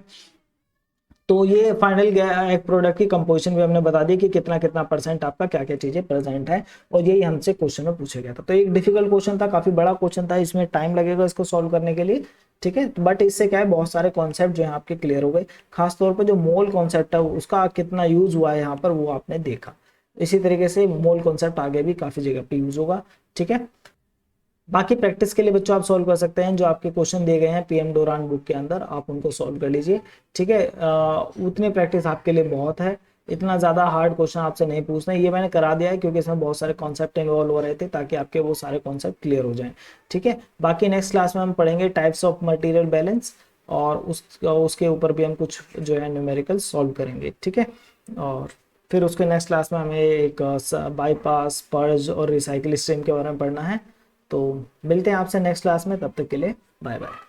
तो ये फाइनल एक प्रोडक्ट की कंपोजिशन भी हमने बता दी कि कितना कितना परसेंट आपका क्या क्या चीजें प्रेजेंट है, और यही हमसे क्वेश्चन में पूछा गया था। तो एक डिफिकल्ट क्वेश्चन था, काफी बड़ा क्वेश्चन था, इसमें टाइम लगेगा इसको सॉल्व करने के लिए। ठीक है, बट इससे क्या है, बहुत सारे कॉन्सेप्ट जो है आपके क्लियर हो गए। खासतौर पर जो मोल कॉन्सेप्ट है उसका कितना यूज हुआ है यहाँ पर वो आपने देखा। इसी तरीके से मोल कॉन्सेप्ट आगे भी काफी जगह पे यूज होगा। ठीक है, बाकी प्रैक्टिस के लिए बच्चों आप सॉल्व कर सकते हैं, जो आपके क्वेश्चन दिए गए हैं पीएम डोरान बुक के अंदर, आप उनको सॉल्व कर लीजिए। ठीक है, उतनी प्रैक्टिस आपके लिए बहुत है, इतना ज़्यादा हार्ड क्वेश्चन आपसे नहीं पूछना है। ये मैंने करा दिया है क्योंकि इसमें बहुत सारे कॉन्सेप्ट इन्वॉल्व हो रहे थे, ताकि आपके वो सारे कॉन्सेप्ट क्लियर हो जाएं। ठीक है, बाकी नेक्स्ट क्लास में हम पढ़ेंगे टाइप्स ऑफ मटेरियल बैलेंस, और उसके ऊपर भी हम कुछ जो है न्यूमेरिकल सॉल्व करेंगे। ठीक है, और फिर उसके नेक्स्ट क्लास में हमें एक बाईपास, पर्ज और रिसाइकिल स्ट्रीम के बारे में पढ़ना है। तो मिलते हैं आपसे नेक्स्ट क्लास में, तब तक के लिए बाय बाय।